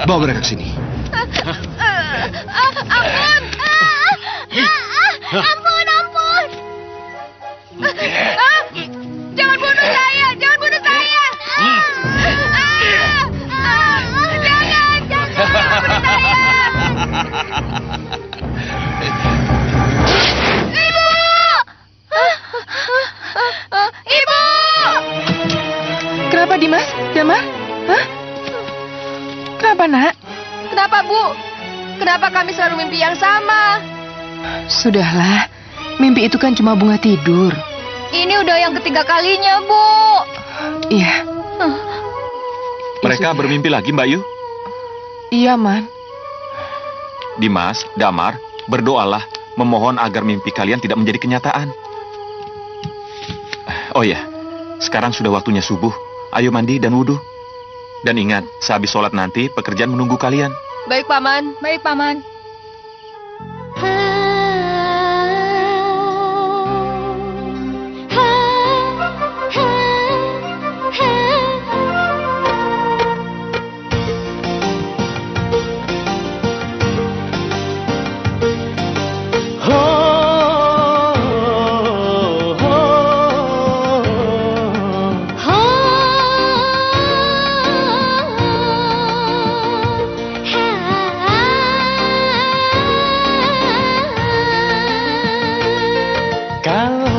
Bawa mereka ke sini. Ampun! Ampun! Jangan bunuh saya! Jangan bunuh saya! Jangan bunuh saya! Ibu! Ibu! Kenapa, Dimas? Damar? Hah? Kenapa, Nak? Kenapa, Bu? Kenapa kami selalu mimpi yang sama? Sudahlah, mimpi itu kan cuma bunga tidur. Ini udah yang ketiga kalinya, Bu. Iya. Mereka bermimpi lagi, Mbak Yu? Iya, Man. Dimas, Damar, berdoalah, memohon agar mimpi kalian tidak menjadi kenyataan. Oh ya, sekarang sudah waktunya subuh. Ayo mandi dan wudhu. Dan ingat, sehabis sholat nanti, pekerjaan menunggu kalian. Baik, Paman. Baik, Paman.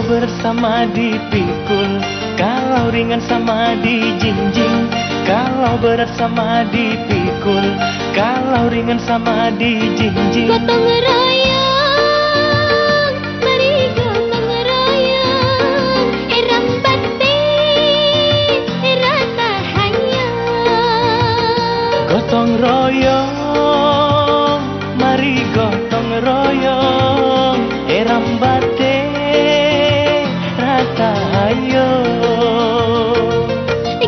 Bersama dipikul, kalau ringan sama dijinjing. Kalau berat sama dipikul, kalau ringan sama dijinjing. Gotong royong, mari gotong royong. Erang batin, rasa hanya. Gotong royong, mari gotong royong. Erang batin, ayo.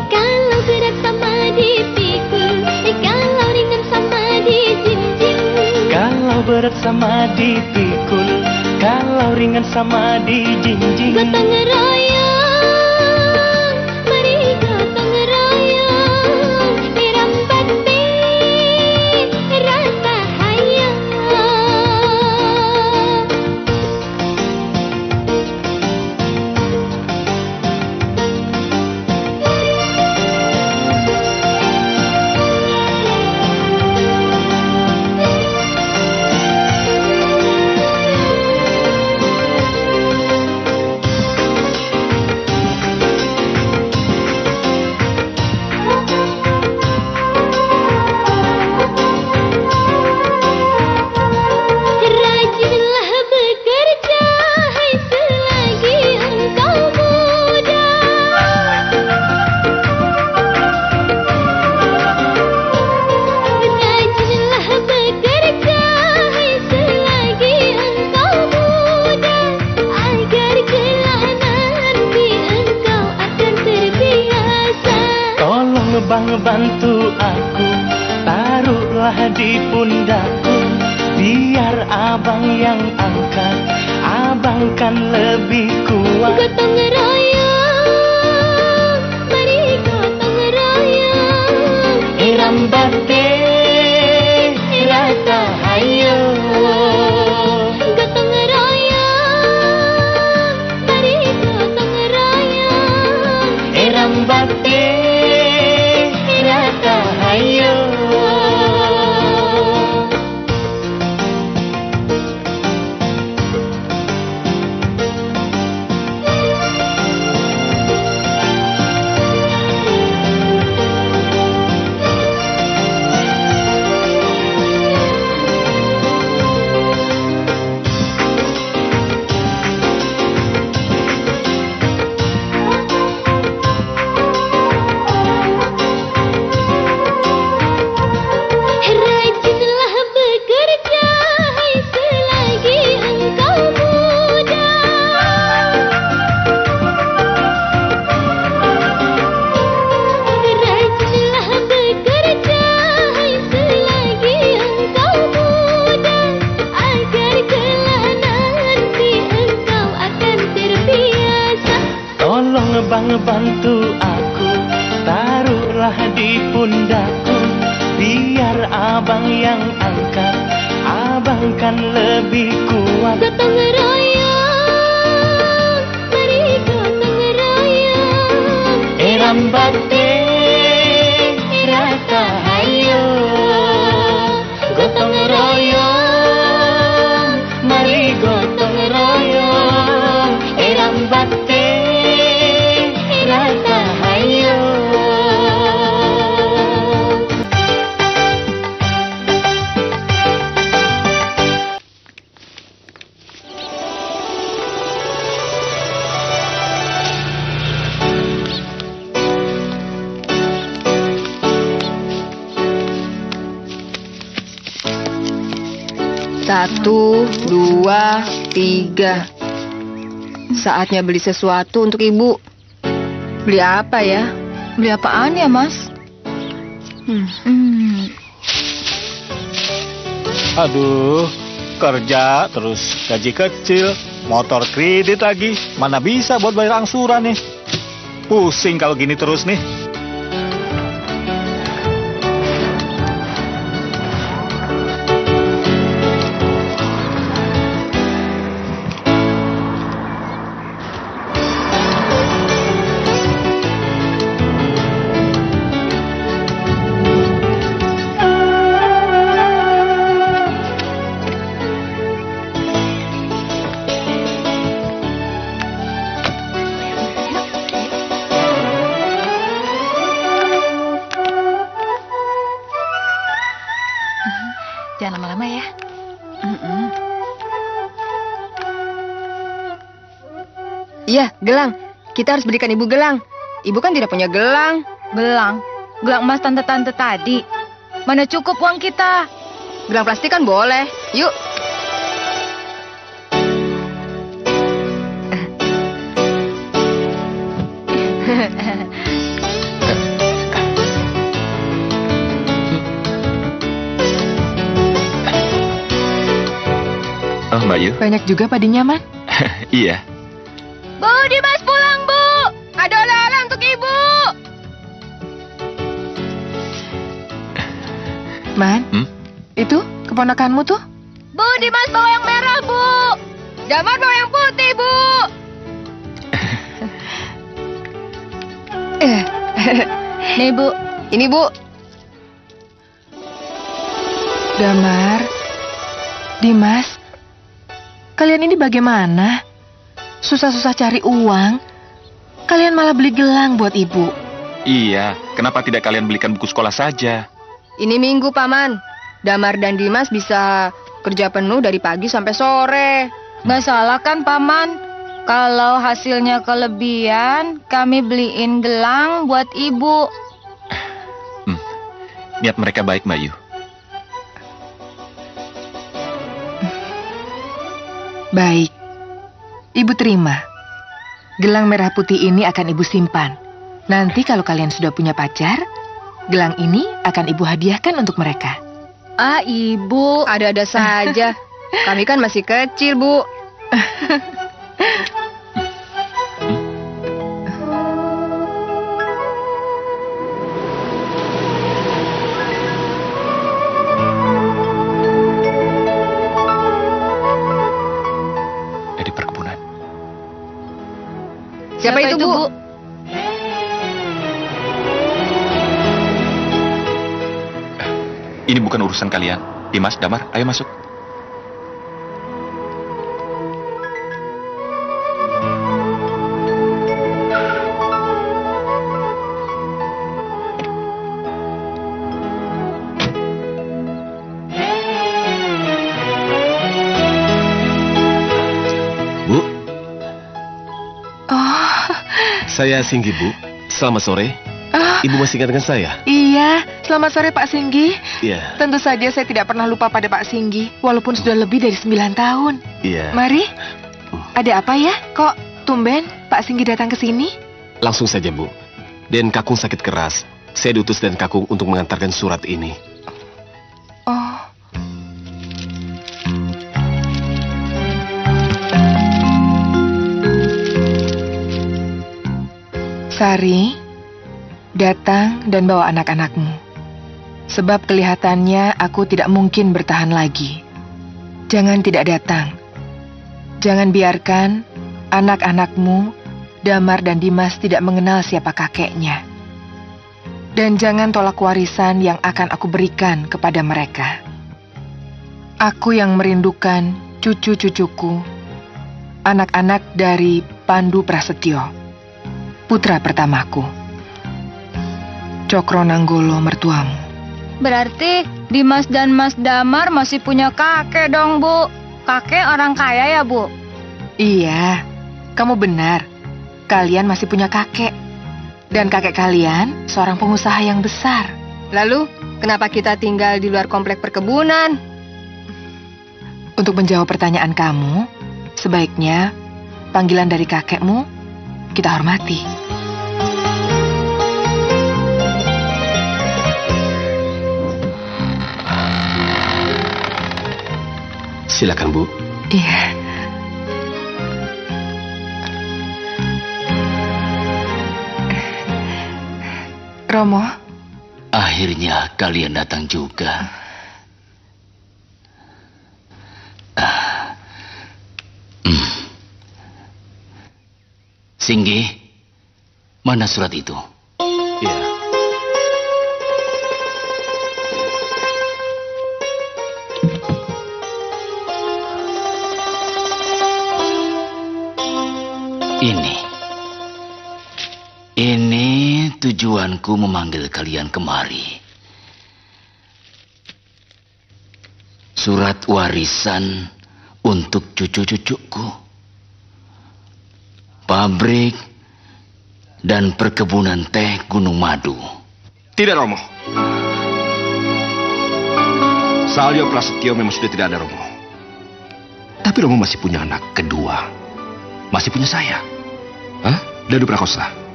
Kalau berat sama dipikul, kalau ringan sama dijinjing. Kalau berat sama dipikul, kalau ringan sama dijinjing. Gotong royong, mari gotong royong. Iram batin, rasa hayang. Rajinlah bekerja, hai selagi engkau muda. Rajinlah bekerja, hai selagi engkau muda. Agar kelak nanti engkau akan terbiasa. Tolong bang bantu aku, taruhlah di pundakku. Biar abang yang angkat, abang kan lebih kuat. Gotong royong, mari gotong royong. Iram batin, rasa hayo. Gotong royong, mari gotong royong. Iram batin, rasa hayo. Bang bantu aku, taruhlah di pundakku. biar abang yang angkat, abang kan lebih kuat. Gotong royong, mari gotong royong. Eram bakti rasa hayo, gotong royong, mari gotong royong. Eram bakti rasa hayo. Satu, dua, tiga. Saatnya beli sesuatu untuk ibu. Beli apa ya? Beli apaan ya, Mas? Aduh, kerja terus gaji kecil, motor kredit lagi, mana bisa buat bayar angsuran nih. Pusing kalau gini terus nih. Jangan lama-lama ya. Iya, gelang. Kita harus belikan ibu gelang. Ibu kan tidak punya gelang. Gelang? Gelang emas tante-tante tadi. Mana cukup uang kita? Gelang plastik kan boleh. Yuk. Oh, Mbak Yu. Banyak juga padinya, Man. Iya. Bu, Dimas pulang, Bu. Ada oleh-oleh untuk ibu. Man, Hmm? itu keponakanmu tuh? Bu, Dimas bawa yang merah, Bu. Damar bawa yang putih, Bu. Nih, Bu. Ini, Bu. Damar, Dimas, kalian ini bagaimana? Susah-susah cari uang, kalian malah beli gelang buat ibu. Iya, kenapa tidak kalian belikan buku sekolah saja? Ini minggu, Paman. Damar dan Dimas bisa kerja penuh dari pagi sampai sore. Nggak salah kan, Paman? Kalau hasilnya kelebihan, kami beliin gelang buat ibu. Niat mereka baik, Mbak Yu. Baik, ibu terima. Gelang merah putih ini akan ibu simpan. Nanti kalau kalian sudah punya pacar, gelang ini akan ibu hadiahkan untuk mereka. Ah, ibu, ada-ada saja. Kami kan masih kecil, Bu. Dari perkebunan. Siapa itu, Bu? Ini bukan urusan kalian. Dimas, Damar, ayo masuk. Bu, Oh, saya Singgi, Bu. Selamat sore. Ibu masih ingat dengan saya? iya. Selamat sore, Pak Singgi. Iya. Tentu saja saya tidak pernah lupa pada Pak Singgi, walaupun sudah lebih dari 9 tahun. Iya. Mari. Ada apa ya? Kok tumben Pak Singgi datang ke sini? Langsung saja, Bu. Den Kakung sakit keras. Saya diutus Den Kakung untuk mengantarkan surat ini. Oh. Sari, datang dan bawa anak-anakmu. Sebab kelihatannya aku tidak mungkin bertahan lagi. Jangan tidak datang. Jangan biarkan anak-anakmu, Damar dan Dimas tidak mengenal siapa kakeknya. Dan jangan tolak warisan yang akan aku berikan kepada mereka. Aku yang merindukan cucu-cucuku, anak-anak dari Pandu Prasetyo, putra pertamaku. Cokronanggolo mertuamu. Berarti Dimas dan Mas Damar masih punya kakek dong, Bu. Kakek orang kaya ya, Bu? Iya, kamu benar. Kalian masih punya kakek. Dan kakek kalian seorang pengusaha yang besar. Lalu, kenapa kita tinggal di luar komplek perkebunan? Untuk menjawab pertanyaan kamu, sebaiknya panggilan dari kakekmu kita hormati. Silakan, Bu. Iya. Romo, Akhirnya kalian datang juga. Singgi, mana surat itu? Iya. Ini tujuanku memanggil kalian kemari. Surat warisan untuk cucu-cucuku. Pabrik dan perkebunan teh Gunung Madu. Tidak, Romo. Salyo Prasetyo memang sudah tidak ada, Romo. Tapi Romo masih punya anak kedua. Masih punya saya. Hah? Danu Prakosa.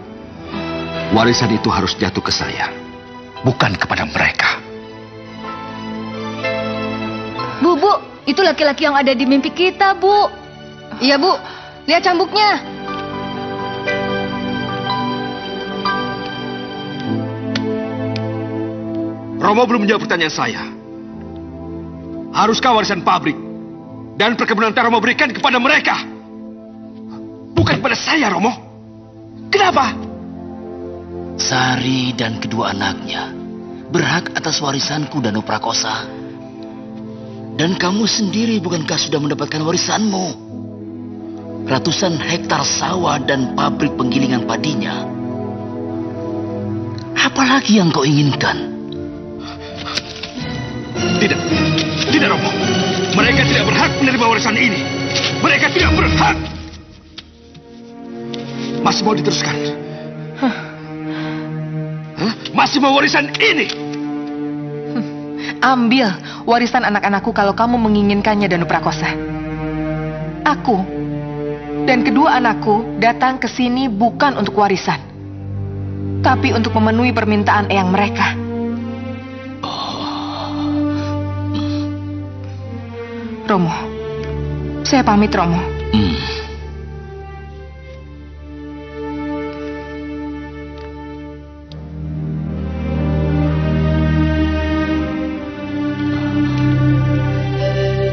Warisan itu harus jatuh ke saya. Bukan kepada mereka. Bu, itu laki-laki yang ada di mimpi kita, Bu. Iya, Bu. Lihat cambuknya. Romo belum menjawab pertanyaan saya. Haruskah warisan pabrik dan perkebunan teh Romo berikan kepada mereka? Bukan kepada saya, Romo. Kenapa? Sari dan kedua anaknya berhak atas warisanku, Danu Prakosa. Dan kamu sendiri bukankah sudah mendapatkan warisanmu? Ratusan hektar sawah dan pabrik penggilingan padinya. Apalagi yang kau inginkan? Tidak, Romo. Mereka tidak berhak menerima warisan ini. Mereka tidak berhak. Masih mau diteruskan? Hah? Masih mau warisan ini? Ambil warisan anak-anakku kalau kamu menginginkannya, Danu Prakosa. Aku dan kedua anakku datang ke sini bukan untuk warisan, tapi untuk memenuhi permintaan eyang mereka. Romo, saya pamit, Romo.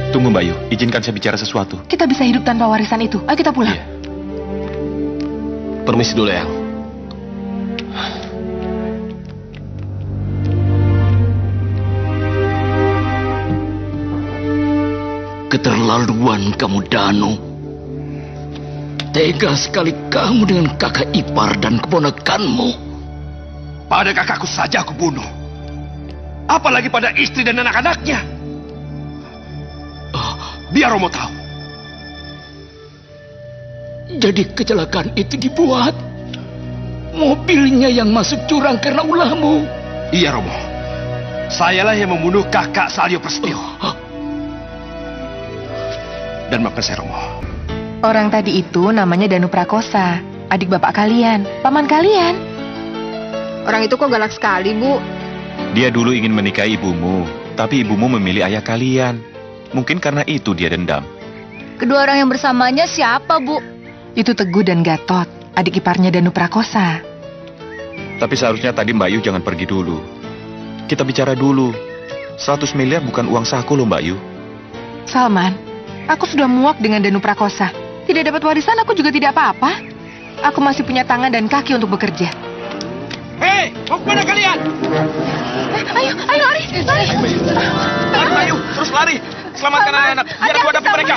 Tunggu, Mbak Yu. Izinkan saya bicara sesuatu. Kita bisa hidup tanpa warisan itu. Ayo kita pulang. Iya. Permisi dulu, Eyang. Keterlaluan kamu, Danu. Tega sekali kamu dengan kakak ipar dan keponakanmu. Pada kakakku saja aku bunuh. Apalagi pada istri dan anak-anaknya. Biar Romo tahu. Jadi kecelakaan itu dibuat. Mobilnya yang masuk jurang karena ulahmu. Iya, Romo. Sayalah yang membunuh kakak Salyo Prasetyo. Dan maafkan saya, Romo. Orang tadi itu namanya Danu Prakosa, adik bapak kalian, paman kalian. Orang itu kok galak sekali, Bu. Dia dulu ingin menikahi ibumu, tapi ibumu memilih ayah kalian. Mungkin karena itu dia dendam. Kedua orang yang bersamanya siapa, Bu? Itu Teguh dan Gatot, adik iparnya Danu Prakosa. Tapi seharusnya tadi Mbak Yu jangan pergi dulu. kita bicara dulu. 100 miliar bukan uang saku loh, Mbak Yu. Salman, aku sudah muak dengan Danu Prakosa. Tidak dapat warisan, aku juga tidak apa-apa. Aku masih punya tangan dan kaki untuk bekerja. Hei, mau kemana kalian? Ayo lari. Lari, Mbak Yu, terus lari. Selamatkan anak-anak, biar aku hadapi mereka.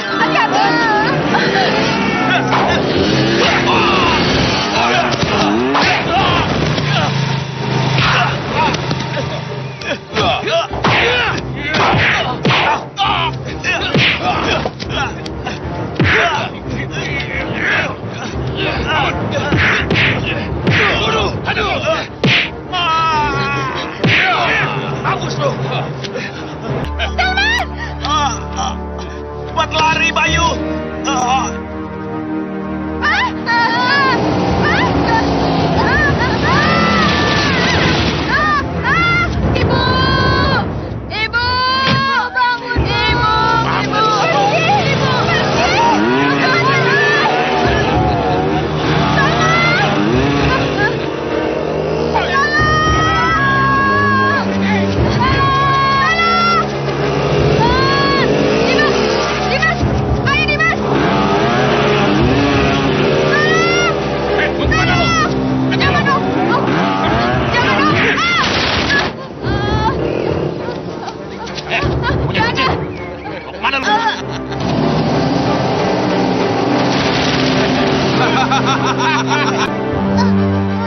Bagus tuh. Cepat lari, Bayu.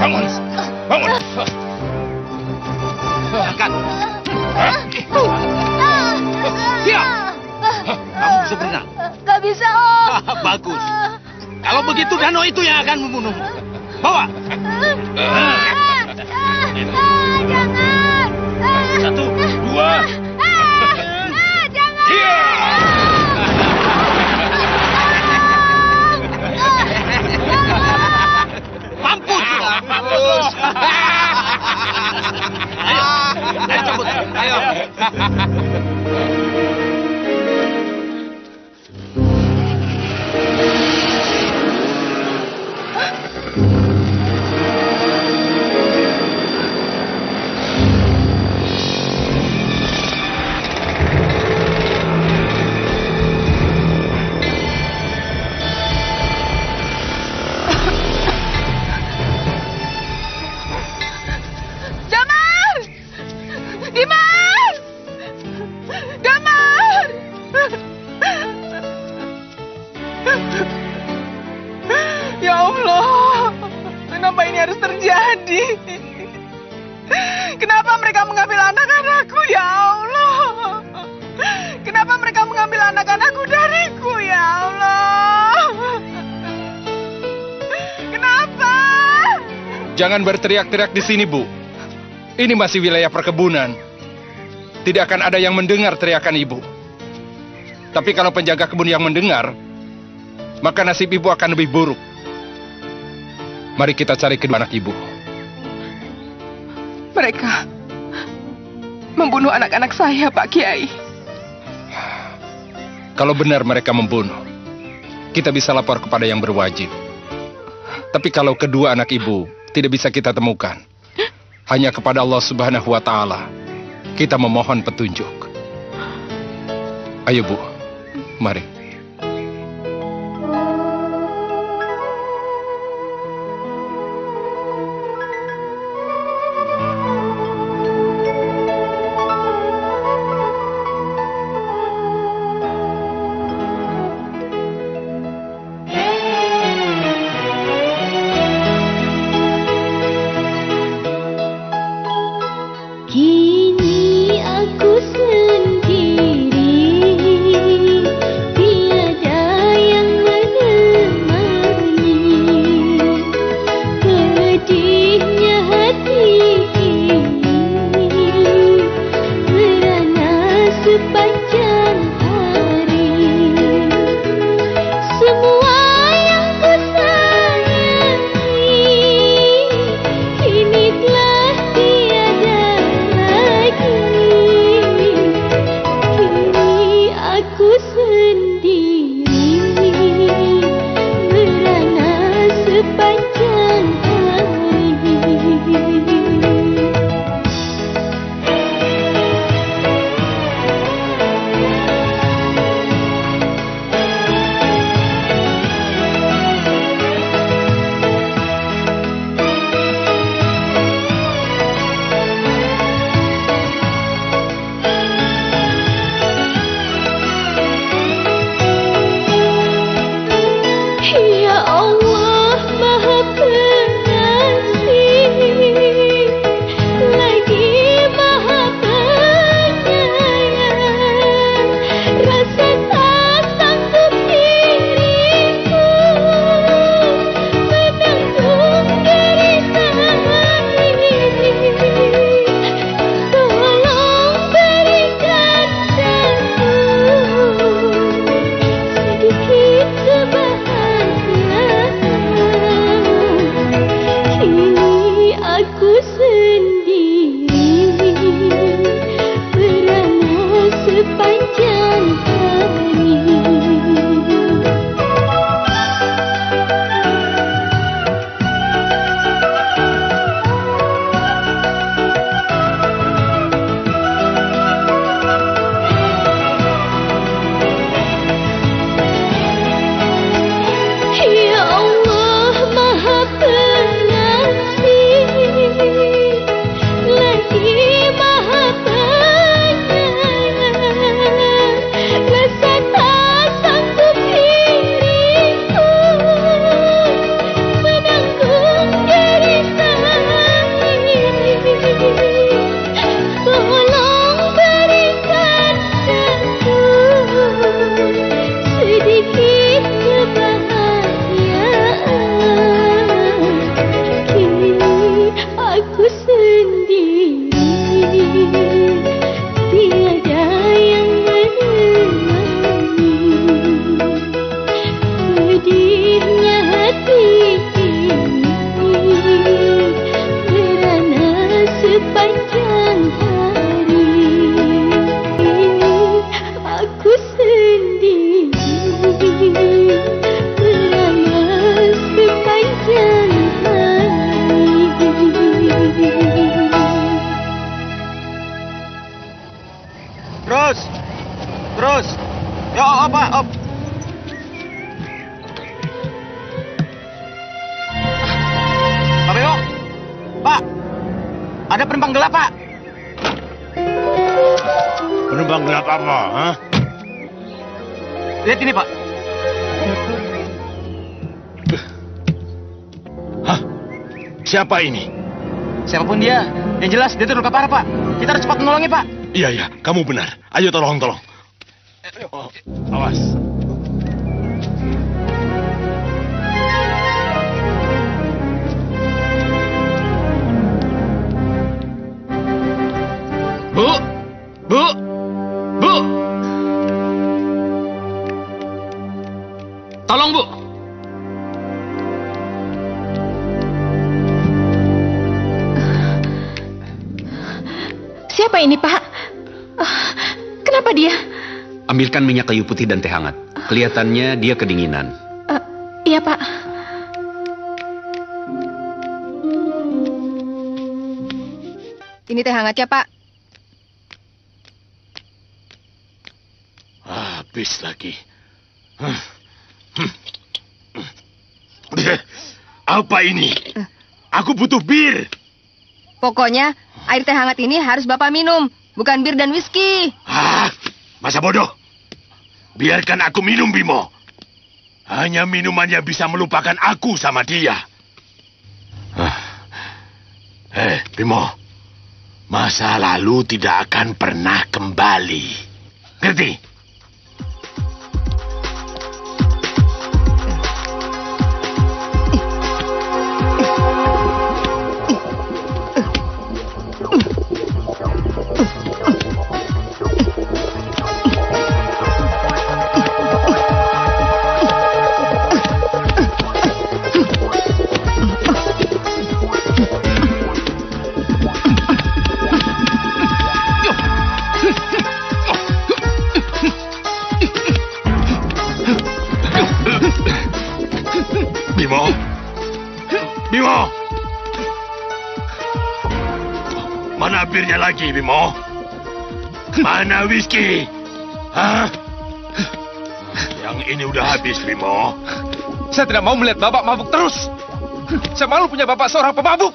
Bangun! Bangun! Angkat! Ya! Kamu bisa berenang? Gak bisa, Om. Bagus. Kalau begitu danau itu yang akan membunuhmu. Bawa! Jangan. 1, 2. Jangan. Iya! Mampus! Mampus! Ayo cabut! Ayo! Ya Allah, kenapa ini harus terjadi? Kenapa mereka mengambil anak-anakku, ya Allah? Kenapa mereka mengambil anak-anakku dariku, ya Allah? Kenapa? Jangan berteriak-teriak di sini, Bu. Ini masih wilayah perkebunan. Tidak akan ada yang mendengar teriakan Ibu. Tapi kalau penjaga kebun yang mendengar, maka nasib Ibu akan lebih buruk. Mari kita cari kedua anak Ibu. Mereka membunuh anak-anak saya, Pak Kiai. Kalau benar mereka membunuh, kita bisa lapor kepada yang berwajib. Tapi kalau kedua anak Ibu tidak bisa kita temukan, hanya kepada Allah Subhanahu wa Ta'ala kita memohon petunjuk. Ayo, Bu, mari. Kini aku sendiri di Ya Allah Maha Pengasih, lagi Maha Penyayang, rasa tak sanggup diriku menanggung derita ini. Tolong berikan aku sedikit kebahagiaan. Kini aku sendiri merana sepanjang hari. Ya Allah Maha Pengasih, lagi Maha Penyayang, rasa tak sanggup diriku menanggung derita ini. Tolong berikan aku sedikit kebahagiaan. Kini aku sendiri, tiada yang menemani. Pedihnya hati ini merana sepanjang hari. Kini aku sendiri merana sepanjang hari. Terus. Ya, apa? Pak Beo, Pak, ada penumpang gelap, Pak. Penumpang gelap apa? Hah? Lihat ini, Pak. Hah? Siapa ini? Siapapun dia, yang jelas dia terluka parah, Pak. Kita harus cepat menolongnya, Pak. Iya, kamu benar. Ayo tolong. Oh, awas. Bu! Tolong, Bu! Siapa ini, Pak? Kenapa dia? Ambilkan minyak kayu putih dan teh hangat. Kelihatannya dia kedinginan. Iya, Pak. Ini teh hangat ya, Pak. Habis lagi. Apa ini? Aku butuh bir. Pokoknya air teh hangat ini harus Bapak minum, bukan bir dan whisky. Masa bodoh? Biarkan aku minum, Bimo. Hanya minumannya bisa melupakan aku sama dia. Bimo. Masa lalu tidak akan pernah kembali. Ngerti? Bimo! Mana birnya lagi, Bimo? Mana whisky? Hah? Yang ini udah habis, Bimo. Saya tidak mau melihat Bapak mabuk terus. Saya malu punya Bapak seorang pemabuk.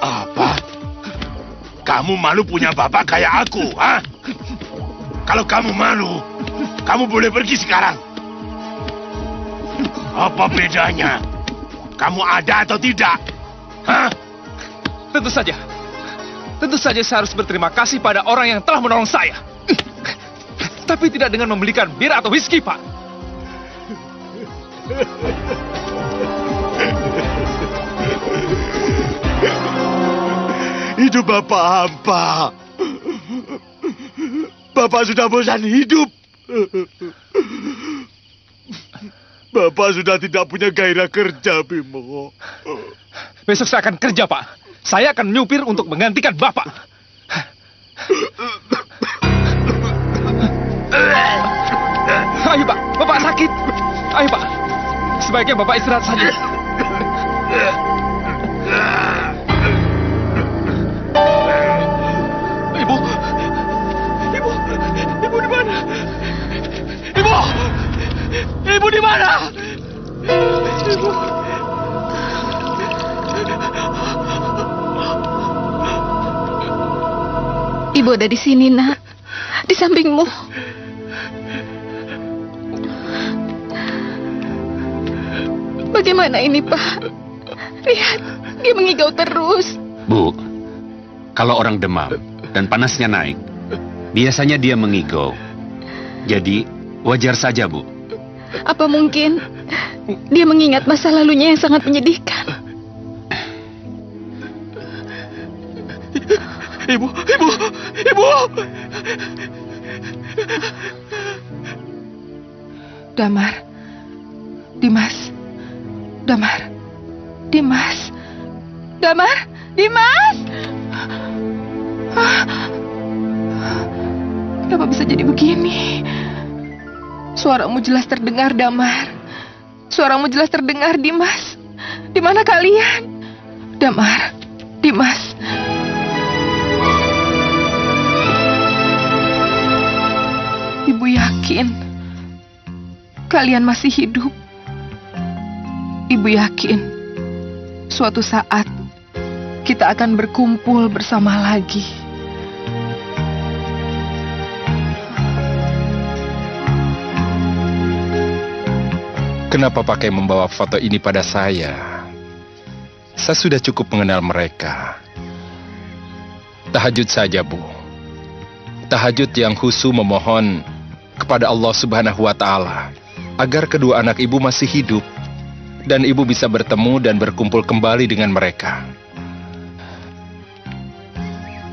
Apa? Kamu malu punya bapak kayak aku, ha? Kalau kamu malu, kamu boleh pergi sekarang. Apa bedanya? Kamu ada atau tidak? Hah? Tentu saja. Tentu saja saya harus berterima kasih pada orang yang telah menolong saya. Tapi tidak dengan membelikan bir atau whisky, Pak. Hidup Bapak hampa. Bapak sudah bosan hidup. Bapak sudah tidak punya gairah kerja, Bimo. Besok saya akan kerja, Pak. Saya akan nyupir untuk menggantikan Bapak. Ayo, Pak. Bapak sakit. Ayo, Pak. Sebaiknya Bapak istirahat saja. Ibu. Ibu. Ibu di mana? Ibu. Ibu di mana? Ibu. Ibu ada di sini, Nak. Di sampingmu. Bagaimana ini, Pak? Lihat, dia mengigau terus. Bu, kalau orang demam dan panasnya naik, biasanya dia mengigau. Jadi, wajar saja, Bu. Apa mungkin dia mengingat masa lalunya yang sangat menyedihkan? Ibu, ibu, ibu. Damar. Dimas. Damar. Dimas. Damar. Dimas. Kenapa bisa jadi begini? Suaramu jelas terdengar, Damar. Suaramu jelas terdengar, Dimas. Di mana kalian? Damar. Dimas. Ibu yakin kalian masih hidup. Ibu yakin suatu saat kita akan berkumpul bersama lagi. Kenapa pakai membawa foto ini pada saya? Saya sudah cukup mengenal mereka. Tahajud saja, Bu. Tahajud yang khusyuk memohon kepada Allah Subhanahu wa Ta'ala agar kedua anak ibu masih hidup dan ibu bisa bertemu dan berkumpul kembali dengan mereka.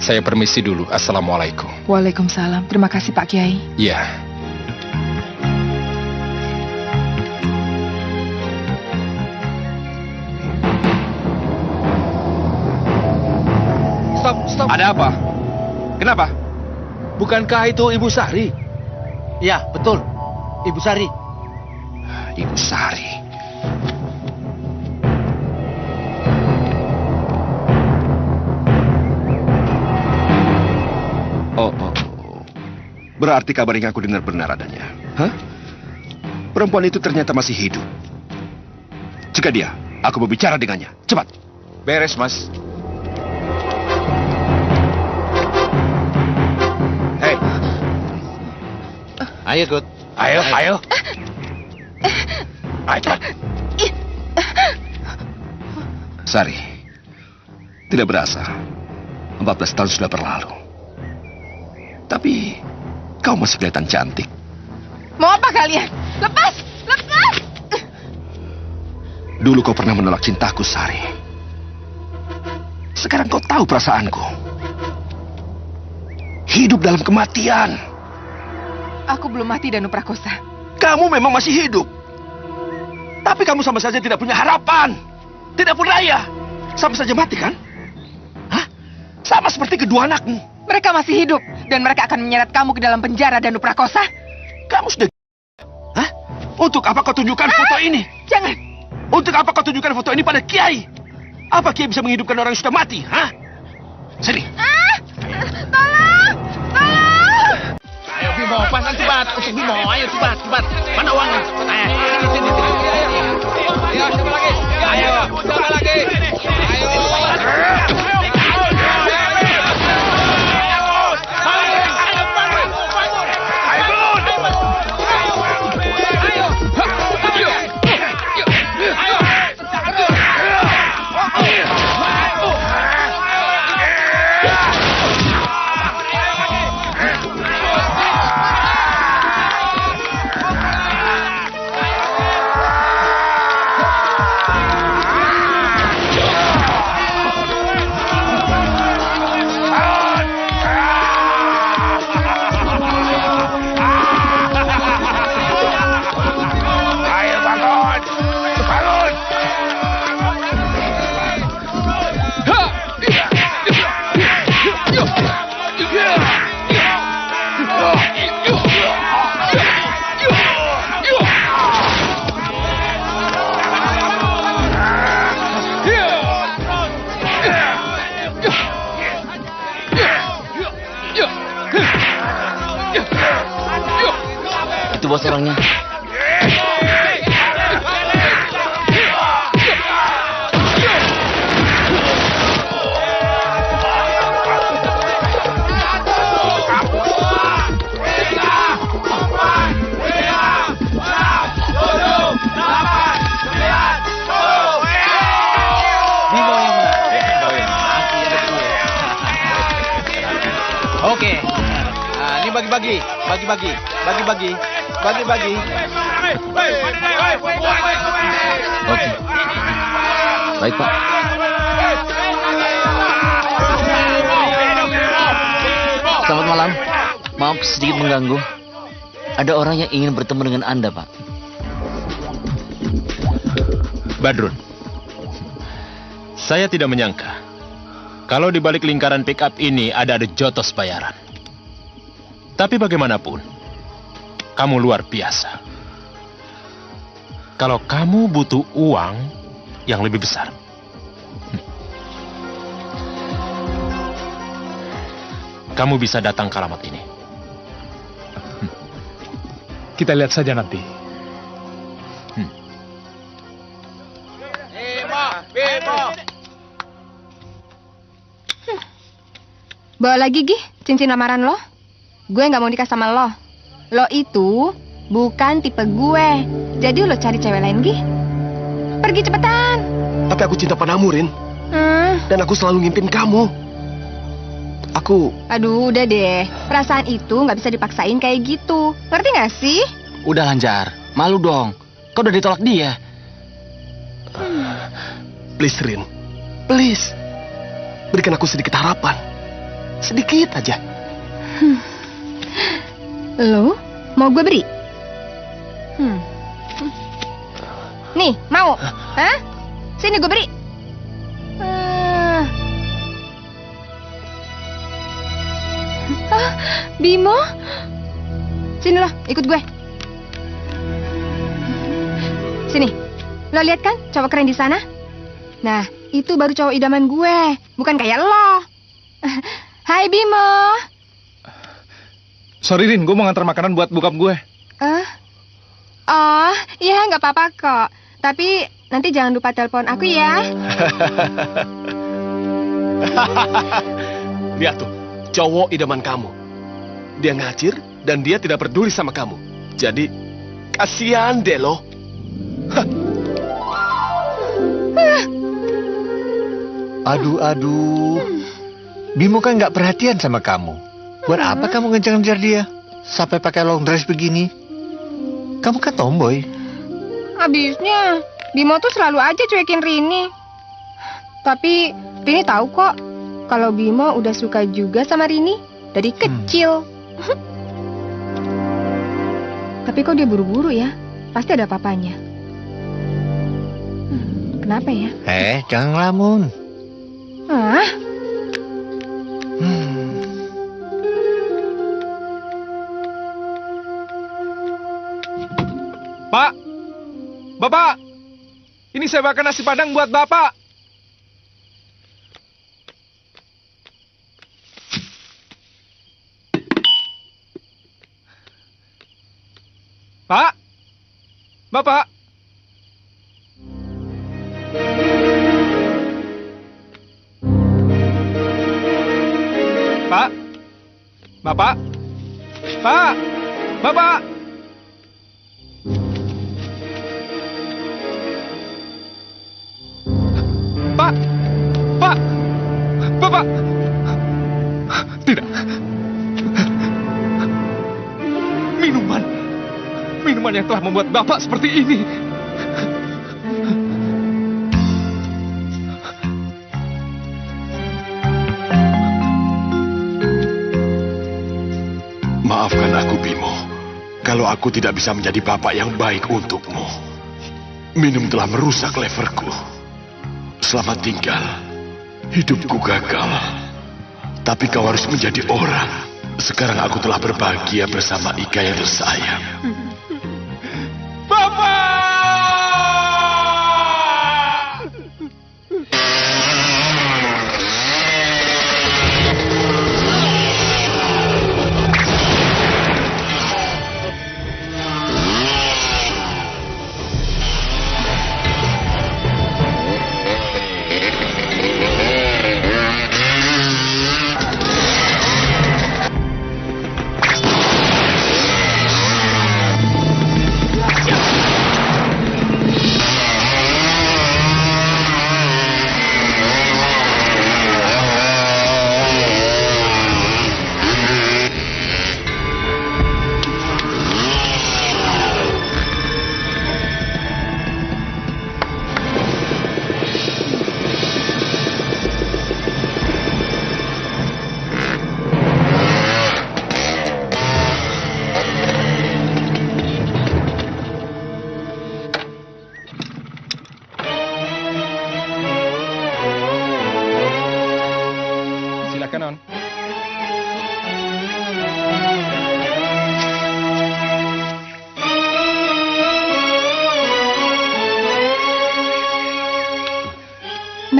Saya permisi dulu. Assalamualaikum. Waalaikumsalam. Terima kasih, Pak Kiai. Ya. Stop. Ada apa? Kenapa? Bukankah itu Ibu Sari? Ya, betul. Ibu Sari. Ibu Sari. Oh. Berarti kabar yang aku dengar benar adanya. Hah? Perempuan itu ternyata masih hidup. Jika dia, aku mau bicara dengannya. Cepat. Beres, Mas. Hei. Ayo, Gut. Ayo. Ayo, cepat. Sari, tidak berasa 14 tahun sudah berlalu. Tapi kau masih kelihatan cantik. Mau apa kalian? Lepas! Lepas! Dulu kau pernah menolak cintaku, Sari. Sekarang kau tahu perasaanku. Hidup dalam kematian. Aku belum mati, Danu Prakosa. Kamu memang masih hidup. Tapi kamu sama saja tidak punya harapan. Tidak berdaya. Sama saja mati, kan? Hah? Sama seperti kedua anakmu. Mereka masih hidup dan mereka akan menyeret kamu ke dalam penjara, Danu Prakosa. Kamu sudah... Hah? Untuk apa kau tunjukkan foto ini? Jangan. Untuk apa kau tunjukkan foto ini pada Kiai? Apa Kiai bisa menghidupkan orang yang sudah mati? Hah? Sini. Tolong! Tolong! Ayo Bimo, pasang cepat. Untuk Bimo, ayo cepat. Mana uangnya? Sini. Ayo, siapa lagi? Ayo, siapa lagi? bos orangnya. Oke. Nah, ini bagi-bagi. Oke. Baik, Pak. Selamat malam. Maaf sedikit mengganggu. Ada orang yang ingin bertemu dengan Anda, Pak. Badrun, saya tidak menyangka kalau di balik lingkaran pick up ini ada jotos bayaran. Tapi bagaimanapun, kamu luar biasa. Kalau kamu butuh uang yang lebih besar, kamu bisa datang ke alamat ini. Kita lihat saja nanti. Bawa lagi, Gi, cincin lamaran lo. Gue nggak mau nikah sama lo. Lo itu bukan tipe gue. Jadi lo cari cewek lain, Gi. Pergi cepetan. Tapi aku cinta padamu, Rin. Dan aku selalu ngimpin kamu. Aduh, udah deh. Perasaan itu nggak bisa dipaksain kayak gitu. Ngerti nggak sih? Udah lancar. Malu dong. Kau udah ditolak dia. Please, Rin. Please. Berikan aku sedikit harapan. Sedikit aja. Lo mau gue beri? Nih, mau? Hah? Sini gue beri. Bimo? Sini lo, ikut gue. Sini. Lo lihat kan cowok keren di sana? Nah, itu baru cowok idaman gue, bukan kayak lo. Hai Bimo. Sorry, Rin, gue mau ngantar makanan buat bokap gue. Oh, iya nggak apa-apa kok. Tapi nanti jangan lupa telepon aku ya. Lihat tuh, cowok idaman kamu. Dia ngacir dan dia tidak peduli sama kamu. Jadi, kasihan deh lo. Aduh. Bimo kan nggak perhatian sama kamu. Buat apa kamu ngejar-ngejar dia? Sampai pakai long dress begini. Kamu kan tomboy. Habisnya, Bimo tuh selalu aja cuekin Rini. Tapi Rini tahu kok kalau Bimo udah suka juga sama Rini dari kecil. Tapi kok dia buru-buru ya? Pasti ada apa-apanya. Kenapa ya? Jangan ngelamun. Pak, Bapak, ini saya bawakan nasi padang buat Bapak. Pak, Bapak. Pak, Bapak, Pak, Bapak. Pak, Bapak. Tidak. Minuman yang telah membuat Bapak seperti ini. Maafkan aku, Bimo. Kalau aku tidak bisa menjadi bapak yang baik untukmu. Minum telah merusak leverku. Selamat tinggal. Hidupku gagal. Tapi kau harus menjadi orang. Sekarang aku telah berbahagia bersama Ika yang tersayang.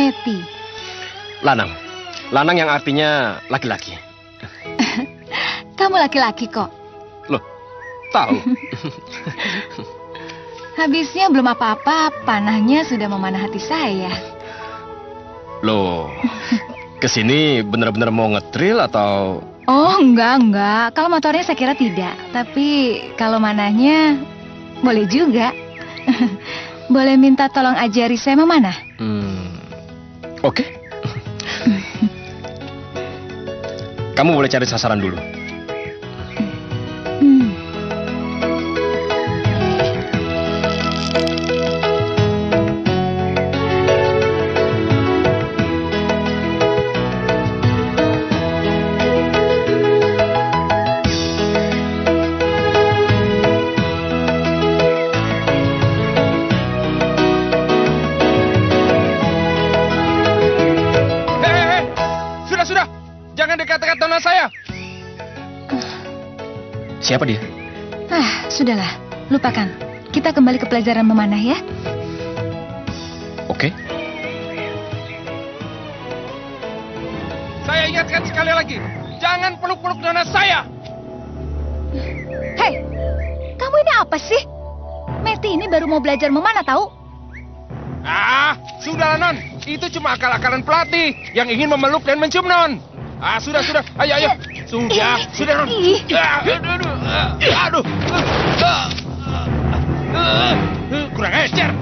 Meti. Lanang. Lanang yang artinya laki-laki. Kamu laki-laki kok. Loh, tahu. Habisnya belum apa-apa, panahnya sudah memanah hati saya. Loh, kesini benar-benar mau ngetril atau... Oh, enggak. Kalau motornya saya kira tidak. Tapi kalau manahnya, boleh juga. Boleh minta tolong ajari saya memanah? Oke. Kamu boleh cari sasaran dulu. Siapa dia? Sudahlah, lupakan. Kita kembali ke pelajaran memanah ya. Oke. Saya ingatkan sekali lagi, jangan peluk-peluk nona saya. Hei, kamu ini apa sih? Meti ini baru mau belajar memanah tahu? Sudahlah non, itu cuma akal-akalan pelatih yang ingin memeluk dan mencium non. Sudah, ayo. Sudah non. Aduh. Kurang ajar.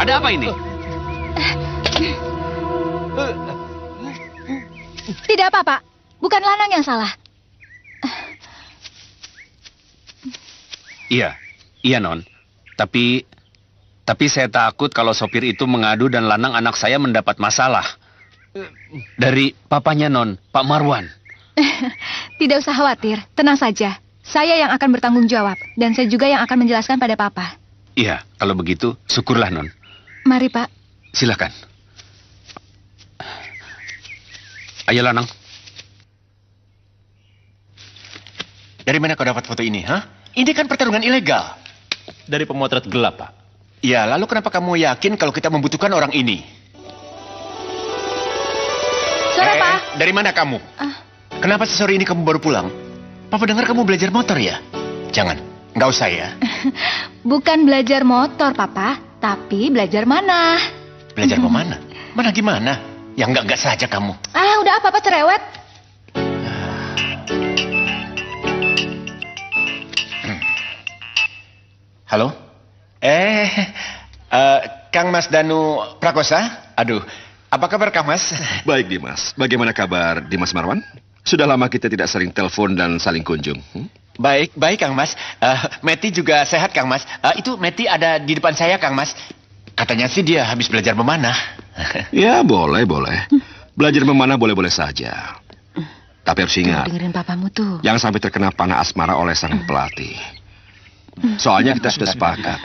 Ada apa ini? Tidak apa-apa, bukan Lanang yang salah. Iya non. Tapi saya takut kalau sopir itu mengadu dan Lanang anak saya mendapat masalah. Dari papanya non, Pak Marwan. Tidak usah khawatir, tenang saja. Saya yang akan bertanggung jawab, dan saya juga yang akan menjelaskan pada Papa. Iya, kalau begitu syukurlah non. Mari Pak. Silakan. Ayo Lanang. Dari mana kau dapat foto ini, Ini kan pertarungan ilegal. Dari pemotret gelap, Pak. Ya, lalu kenapa kamu yakin kalau kita membutuhkan orang ini? Sore, Pak. Dari mana kamu? Kenapa sore ini kamu baru pulang? Papa dengar kamu belajar motor ya? Jangan, nggak usah ya. Bukan belajar motor, Papa, tapi belajar mana? Belajar memanah? Mana gimana? Ya enggak saja kamu. Udah Papa cerewet. Halo? Kang Mas Danu Prakosa? Aduh, apa kabar Kang Mas? Baik Dimas, bagaimana kabar Dimas Marwan? Sudah lama kita tidak sering telepon dan saling kunjung. Baik Kang Mas. Meti juga sehat Kang Mas. Itu Meti ada di depan saya Kang Mas. Katanya sih dia habis belajar memanah. Ya boleh. Belajar memanah boleh-boleh saja. Tapi harus ingat, Dengerin papamu tuh. jangan sampai terkena panah asmara oleh sang pelatih. Soalnya kita sudah sepakat.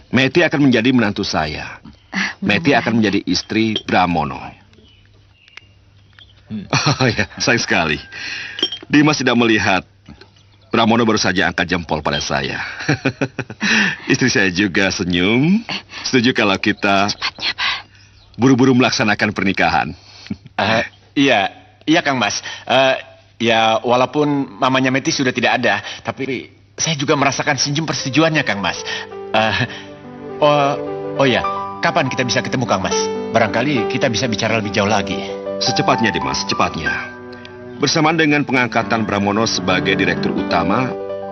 Meti akan menjadi menantu saya. Meti akan menjadi istri Bramono. Oh ya, sayang sekali. Dimas tidak melihat. Bramono baru saja angkat jempol pada saya. Istri saya juga senyum. Setuju kalau kita buru-buru melaksanakan pernikahan. Iya Kang Mas. Ya walaupun mamanya Meti sudah tidak ada, tapi saya juga merasakan senyum persetujuannya Kang Mas. Oh ya, kapan kita bisa ketemu Kang Mas? Barangkali kita bisa bicara lebih jauh lagi. Secepatnya Dimas, secepatnya. Bersamaan dengan pengangkatan Bramono sebagai direktur utama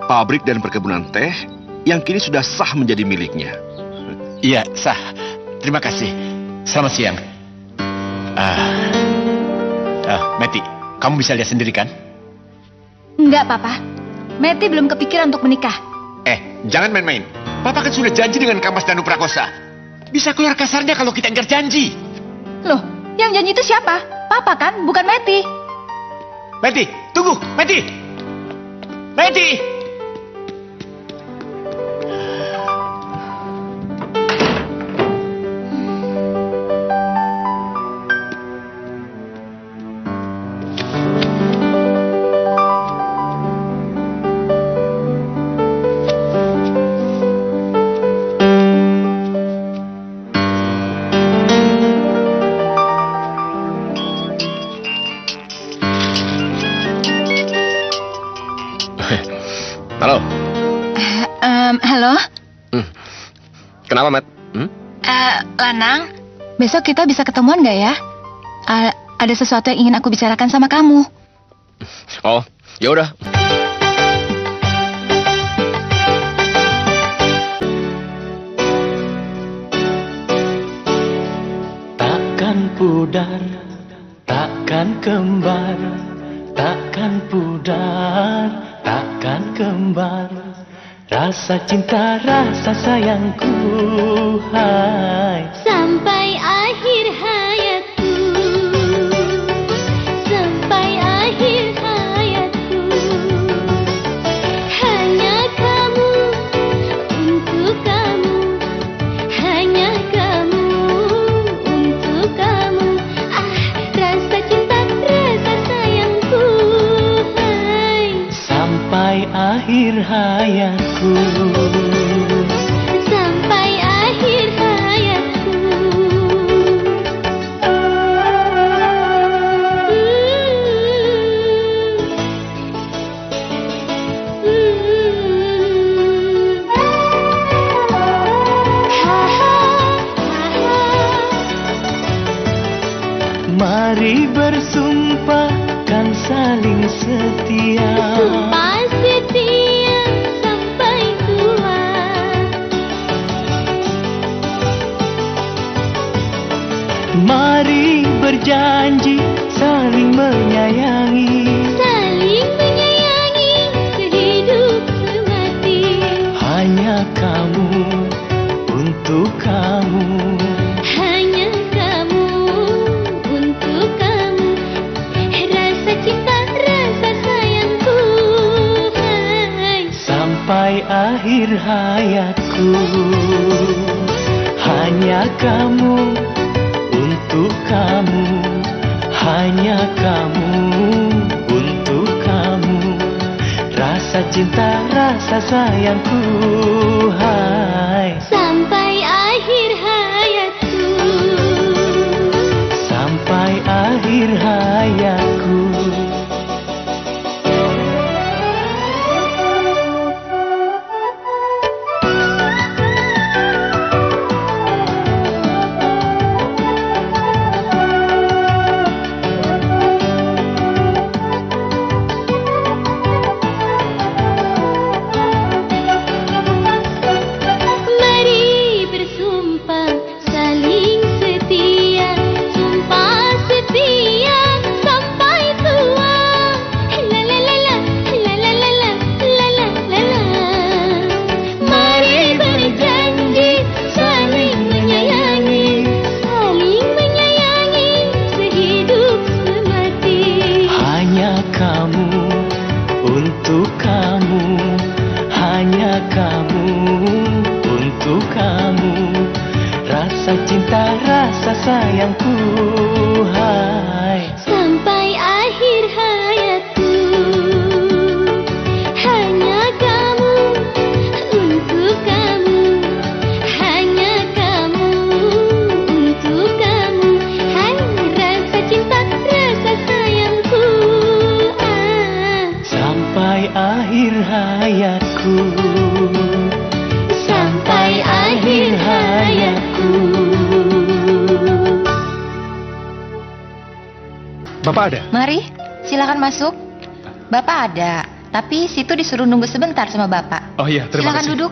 pabrik dan perkebunan teh yang kini sudah sah menjadi miliknya. Iya, sah. Terima kasih. Selamat siang. Meti, kamu bisa lihat sendiri kan? Enggak, Papa. Meti belum kepikiran untuk menikah. Jangan main-main. Papa kan sudah janji dengan Kamas Danu Prakosa. Bisa keluar kasarnya kalau kita ingkar janji. Loh, yang janji itu siapa? Papa kan, bukan Meti. Meti, tunggu, Meti! Meti! Halo. Halo? Kenapa, Matt? Lanang, besok kita bisa ketemuan nggak ya? Ada sesuatu yang ingin aku bicarakan sama kamu. Oh, ya udah. Takkan pudar, takkan kembar, takkan pudar, takkan kembar. Rasa cinta, rasa sayangku, hai. Sampai akhir hayatku, sampai akhir hayatku. Hanya kamu, untuk kamu. Hanya kamu, untuk kamu. Rasa cinta, rasa sayangku, hai. Sampai akhir hayatku. Sampai akhir hayatku. Mari bersumpah kan saling setia. Sumpah setia sampai tua. Mari berjanji saling menyayangi. Saling menyayangi sehidup semati. Hanya kamu, untuk kamu. Hanya kamu, untuk kamu. Rasa cinta, rasa sayangku, hai. Sampai akhir hayatku. Hanya kamu, untuk kamu. Hanya kamu, untuk kamu. Rasa cinta, rasa sayangku, hai. Sampai akhir hayatku. Sampai akhir hayatku. Mari bersumpah saling setia. Sumpah setia sampai tua. La la la la, la la la la, la la la la. Mari berjanji saling menyayangi. Saling menyayangi sehidup semati. Hanya kamu, untuk kamu. Hanya kamu, untuk kamu. Rasa cinta, rasa sayangku, hai. Sampai akhir hayatku. Hanya kamu, untuk kamu. Hanya kamu, untuk kamu. Hai, rasa cinta, rasa sayangku, Sampai akhir hayatku. sampai akhir hayatku. Bapak ada? Mari, silakan masuk. Bapak ada, tapi situ disuruh nunggu sebentar sama Bapak. Oh iya, terima Silakan kasih. duduk.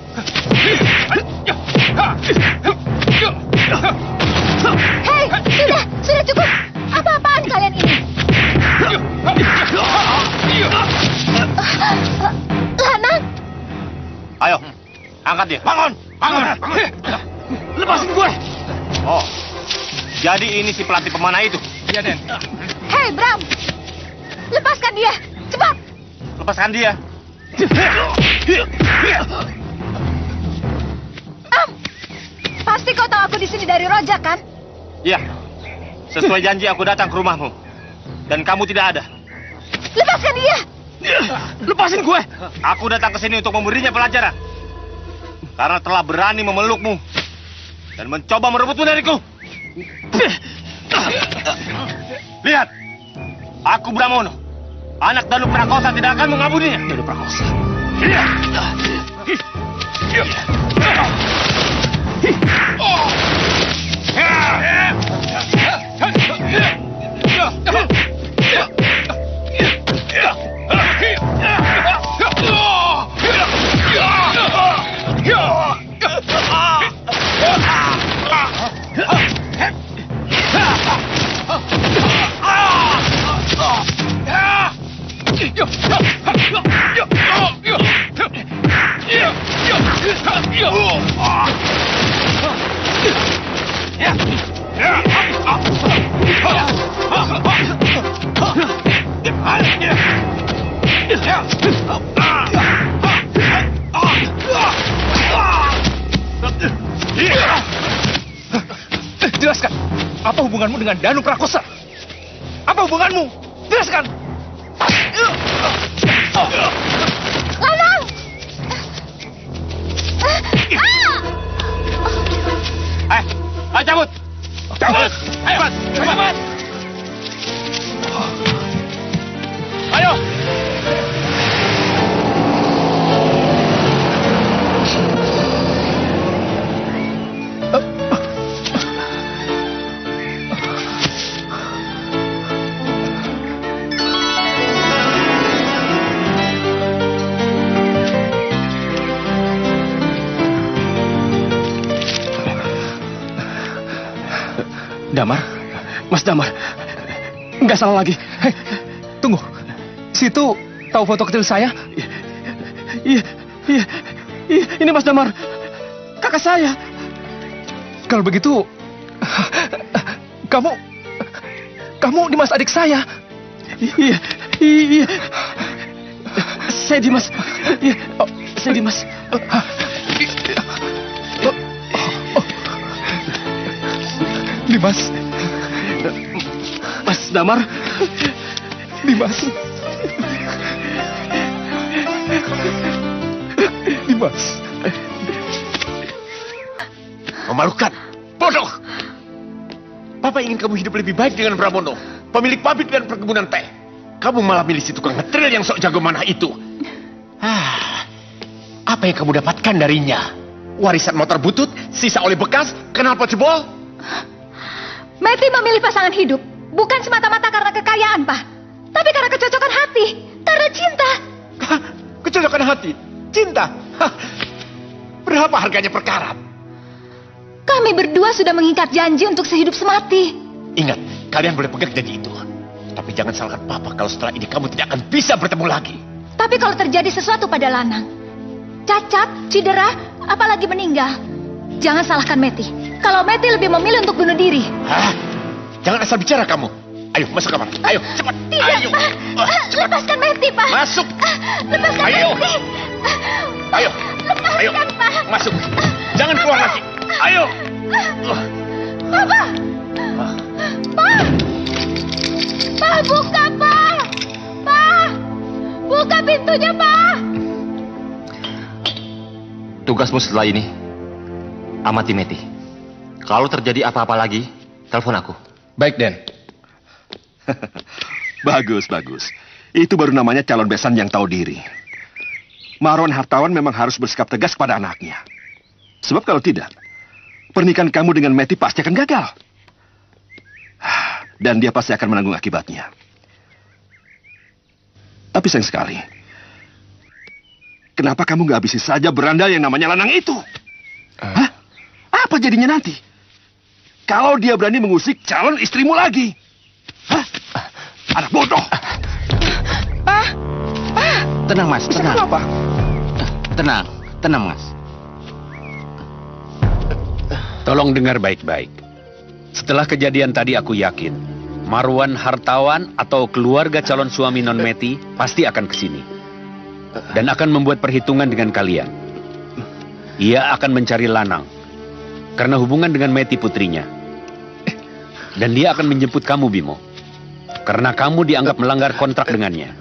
Angkat dia. Bangun! Bangun! Lepasin gue! Oh, jadi ini si pelatih pemanah itu? Iya, Den. Hei, Bram! Lepaskan dia! Cepat! Lepaskan dia. Pasti kau tahu aku di sini dari Rojak, kan? Iya. Sesuai janji aku datang ke rumahmu. Dan kamu tidak ada. Lepaskan dia! Lepasin gue! Aku datang ke sini untuk memberinya pelajaran. Karena telah berani memelukmu. Dan mencoba merebutmu dariku. Lihat. Aku Bramono. Anak Danu Prakosa tidak akan mengampuninya. Danu Prakosa. Jelaskan, apa hubunganmu dengan Danu Prakosa? Apa hubunganmu? Jelaskan! Lanang! Ayo cabut! Cabut! Ayo! Cepat! Ayo! Damar, Mas Damar, nggak salah lagi. Hei, tunggu, situ tahu foto kecil saya? Iya, ini Mas Damar, kakak saya. Kalau begitu, kamu Dimas adik saya. Iya, saya Dimas. Iya, saya Dimas. Dimas, Mas Damar, Dimas, Memalukan, bodoh. Papa ingin kamu hidup lebih baik dengan Bramono, pemilik pabrik dan perkebunan teh. Kamu malah milih si tukang ngetril yang sok jago manah itu. Apa yang kamu dapatkan darinya? Warisan motor butut, sisa oli bekas, knalpot jebol? Meti memilih pasangan hidup bukan semata-mata karena kekayaan, Pak. Tapi karena kecocokan hati, karena cinta. Kecocokan hati? Cinta? Berapa harganya per karat? Kami berdua sudah mengikat janji untuk sehidup semati. Ingat, kalian boleh pegang janji itu. Tapi jangan salahkan Papa kalau setelah ini kamu tidak akan bisa bertemu lagi. Tapi kalau terjadi sesuatu pada Lanang, cacat, cedera, apalagi meninggal, jangan salahkan Meti. Kalau Meti lebih memilih untuk bunuh diri. Hah? Jangan asal bicara kamu. Ayo, masuk kamar. Ayo, cepat. Tidak, ayo. Pak. Lepaskan Meti, Pak. Masuk. Lepaskan Ayo. Meti. Ayo. Lepaskan, Ayo. Pak. Masuk. Jangan keluar lagi. Ayo. Papa. Pak. Pak, buka, Pak. Pak. Buka pintunya, Pak. Tugasmu setelah ini, amati Meti. Kalau terjadi apa-apa lagi, telepon aku. Baik, Den. Bagus. Itu baru namanya calon besan yang tahu diri. Marwan Hartawan memang harus bersikap tegas pada anaknya. Sebab kalau tidak, pernikahan kamu dengan Meti pasti akan gagal. Dan dia pasti akan menanggung akibatnya. Tapi sayang sekali, kenapa kamu gak habisi saja berandal yang namanya Lanang itu? Hah? Apa jadinya nanti? Kalau dia berani mengusik calon istrimu lagi? Hah? Anak bodoh! Tenang, Mas. Tenang. Apa? Tenang, Mas. Tolong dengar baik-baik. Setelah kejadian tadi aku yakin Marwan Hartawan atau keluarga calon suami Non Meti pasti akan kesini. Dan akan membuat perhitungan dengan kalian. Ia akan mencari Lanang. Karena hubungan dengan Meti putrinya. Dan dia akan menjemput kamu, Bimo. Karena kamu dianggap melanggar kontrak dengannya.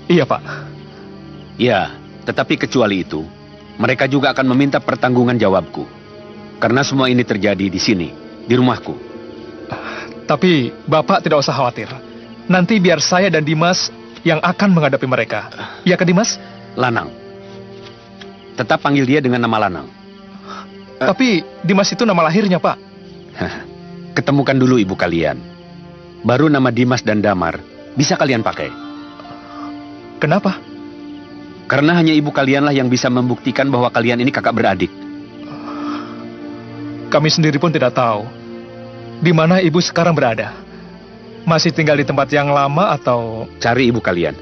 Iya, Pak. Ya, tetapi kecuali itu, mereka juga akan meminta pertanggungan jawabku. Karena semua ini terjadi di sini, di rumahku. Tapi Bapak tidak usah khawatir. Nanti biar saya dan Dimas yang akan menghadapi mereka. Iya kan, Dimas? Lanang. Tetap panggil dia dengan nama Lanang. Tapi Dimas itu nama lahirnya, Pak. Ketemukan dulu ibu kalian. Baru nama Dimas dan Damar bisa kalian pakai. Kenapa? Karena hanya ibu kalianlah yang bisa membuktikan bahwa kalian ini kakak beradik. Kami sendiri pun tidak tahu di mana ibu sekarang berada. Masih tinggal di tempat yang lama atau... Cari ibu kalian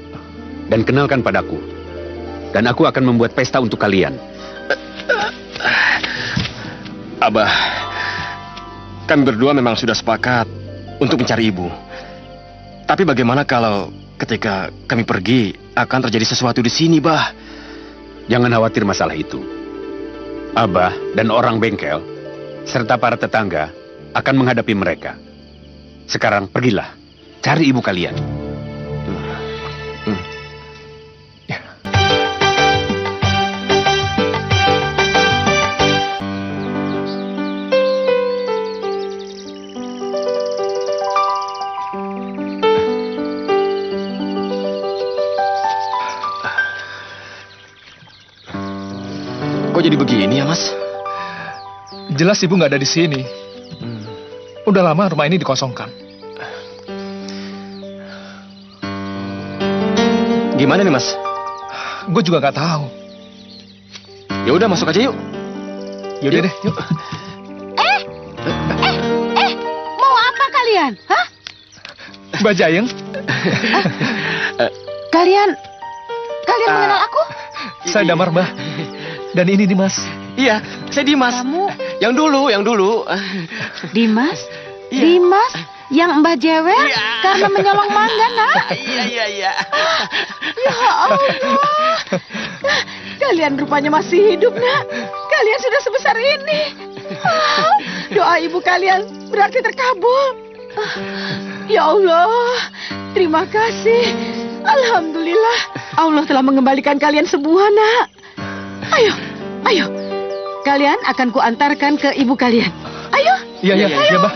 dan kenalkan padaku. Dan aku akan membuat pesta untuk kalian. Abah, kami berdua memang sudah sepakat untuk mencari ibu. Tapi bagaimana kalau ketika kami pergi akan terjadi sesuatu di sini, Bah? Jangan khawatir masalah itu. Abah dan orang bengkel serta para tetangga akan menghadapi mereka. Sekarang pergilah, cari ibu kalian. Kok jadi begini ya, Mas? Jelas ibu nggak ada di sini. Udah lama rumah ini dikosongkan. Gimana nih, Mas? Gue juga nggak tahu. Ya udah, masuk aja yuk. Yaudah deh, yuk. Mau apa kalian? Hah? Mbak Jayeng. Kalian mengenal aku? Saya Damar, Mbak. Dan ini Dimas. Iya, saya Dimas. Kamu? Yang dulu. Dimas? Iya. Dimas? Yang Mbak Jewer? Karena menyolong mangga, nak? Iya. Ya Allah. Kalian rupanya masih hidup, nak. Kalian sudah sebesar ini. Doa ibu kalian berarti terkabul. Ya Allah, terima kasih. Alhamdulillah, Allah telah mengembalikan kalian semua, nak. Ayo. Kalian akan kuantarkan ke ibu kalian. Ayo. Iya, Mbak.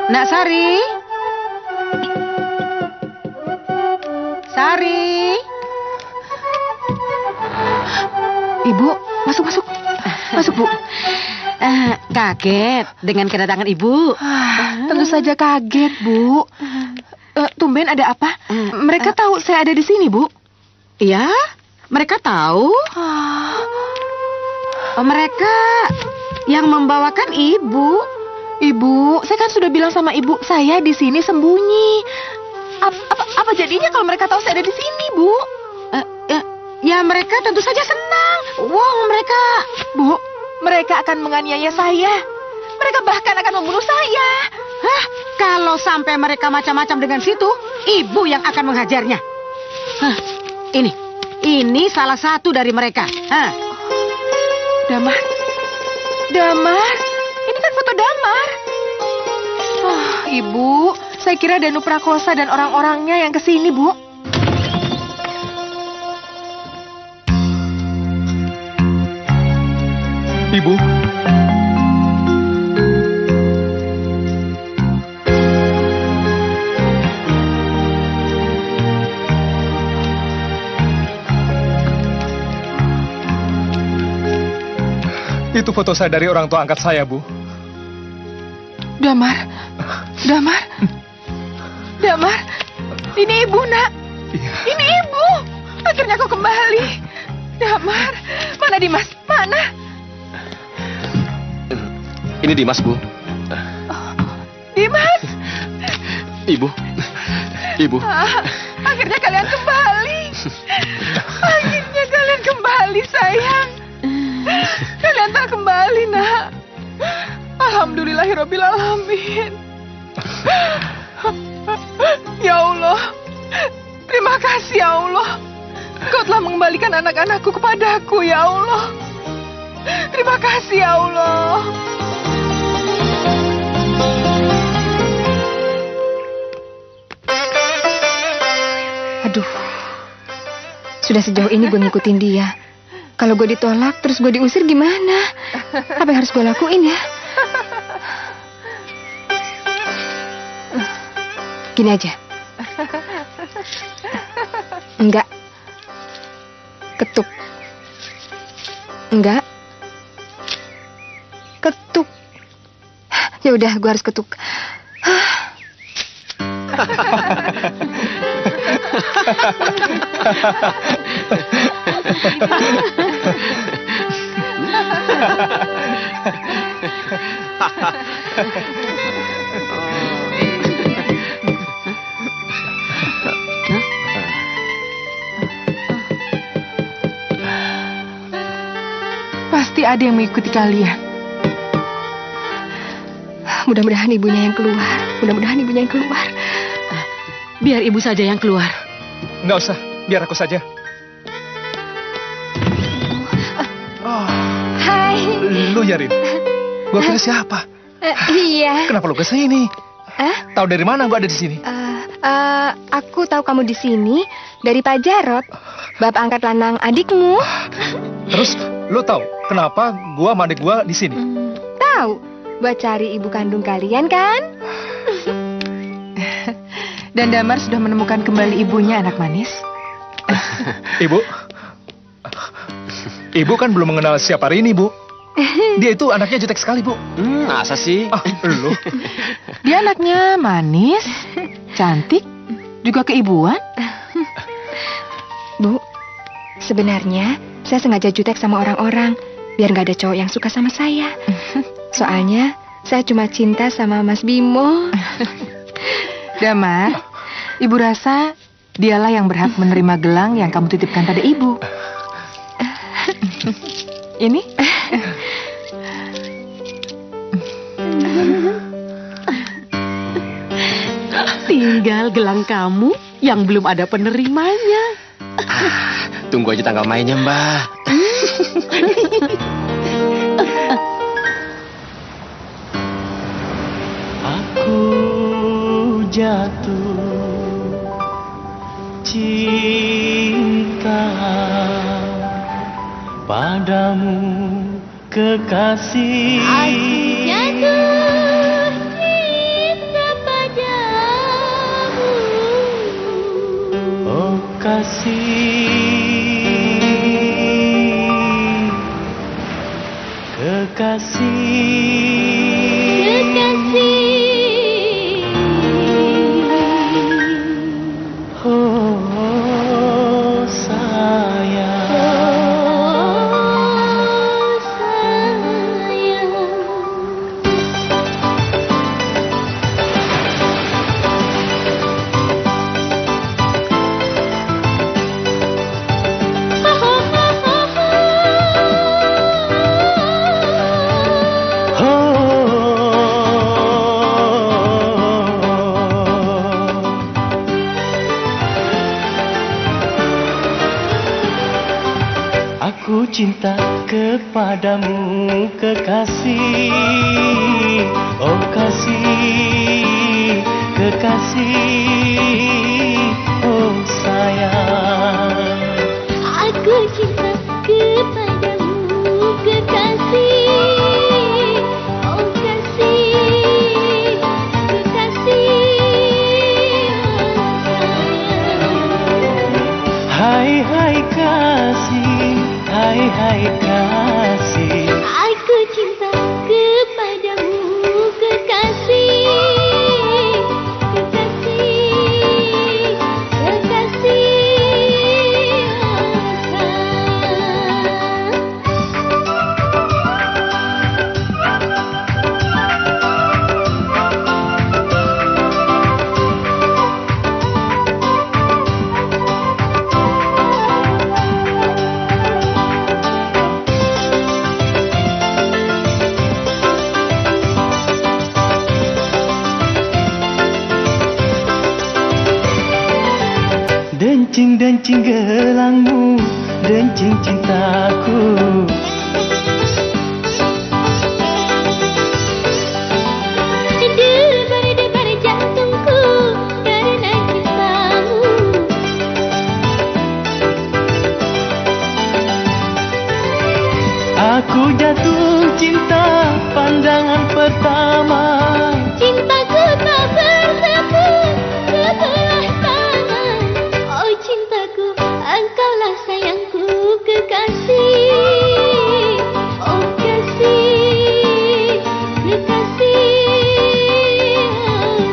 Nak Sari. Ibu, masuk. Masuk, Bu. Kaget dengan kedatangan Ibu. Tentu saja kaget, Bu. Tumben ada apa? Mereka tahu saya ada di sini, Bu. Iya, mereka tahu. Mereka yang membawakan Ibu. Ibu, saya kan sudah bilang sama Ibu, saya di sini sembunyi. Apa jadinya kalau mereka tahu saya ada di sini, Bu? Ya mereka tentu saja senang. Bu, mereka akan menganiaya saya. Mereka bahkan akan membunuh saya. Hah? Kalau sampai mereka macam-macam dengan situ, Ibu yang akan menghajarnya. Ini salah satu dari mereka. Damar, ini kan foto Damar. Ibu, saya kira Danu Prakosa dan orang-orangnya yang kesini, Bu. Ibu. Itu foto saya dari orang tua angkat saya, Bu. Damar. Ini Ibu, Nak. Ini Ibu. Akhirnya kau kembali. Damar. Mana Dimas? Mana? Ini Dimas, Bu. Dimas. Ibu. Ibu. Akhirnya kalian kembali. Akhirnya kalian kembali, sayang. Kalian tak kembali, nak. Alhamdulillahirabbil alamin. Ya Allah. Terima kasih, ya Allah. Kau telah mengembalikan anak-anakku kepadaku, ya Allah. Terima kasih, ya Allah. Aduh, sudah sejauh ini gue ngikutin dia. Kalau gue ditolak, terus gue diusir gimana? Apa yang harus gue lakuin ya? Gini aja. Enggak. Ketuk. Enggak. Ketuk. Ya udah, gue harus ketuk. Pasti ada yang mengikuti kalian. Mudah-mudahan ibunya yang keluar. Mudah-mudahan ibunya yang keluar. Biar ibu saja yang keluar. Nggak usah, biar aku saja. Hai. Lu ya, Rin? Gua kira siapa? Iya. Kenapa lu kesini? Tahu dari mana gua ada di sini? Aku tahu kamu di sini dari Pak Jarot, bapak angkat lanang adikmu. Terus lu tahu kenapa gua sama adik gua di sini? Tahu, buat cari ibu kandung kalian kan? Dan Damar sudah menemukan kembali ibunya, anak manis. Ibu? Ibu kan belum mengenal siapa Rini, Bu. Dia itu anaknya jutek sekali, Bu. Masa sih? Lu. Dia anaknya manis, cantik, juga keibuan. Bu, sebenarnya saya sengaja jutek sama orang-orang biar nggak ada cowok yang suka sama saya. Soalnya saya cuma cinta sama Mas Bimo. Damar, ibu rasa dialah yang berhak menerima gelang yang kamu titipkan pada ibu. Ini? Tinggal gelang kamu yang belum ada penerimanya. Tunggu aja tanggal mainnya, Mbak. Aku jatuh cinta padamu, kekasih. Aku jatuh cinta padamu, oh kasih, kekasih. Oh sayang, aku cinta kepadamu, kekasih. Oh kasih, kekasih. Oh sayang, aku cinta kepadamu, kekasih. Oh kasih, kekasih. hai hai kasih, hai hai kasih. Aku cinta kepadamu, kekasih, kekasih. Dencing-dencing gelangmu, dencing cintaku. Debar-debar jantungku karena cintamu. Aku jatuh cinta pandangan pertama. Cintaku tak bersepu sebelah tangan. Oh cintaku, engkaulah sayangku kekasih. Oh kasih, kekasih, oh sayang.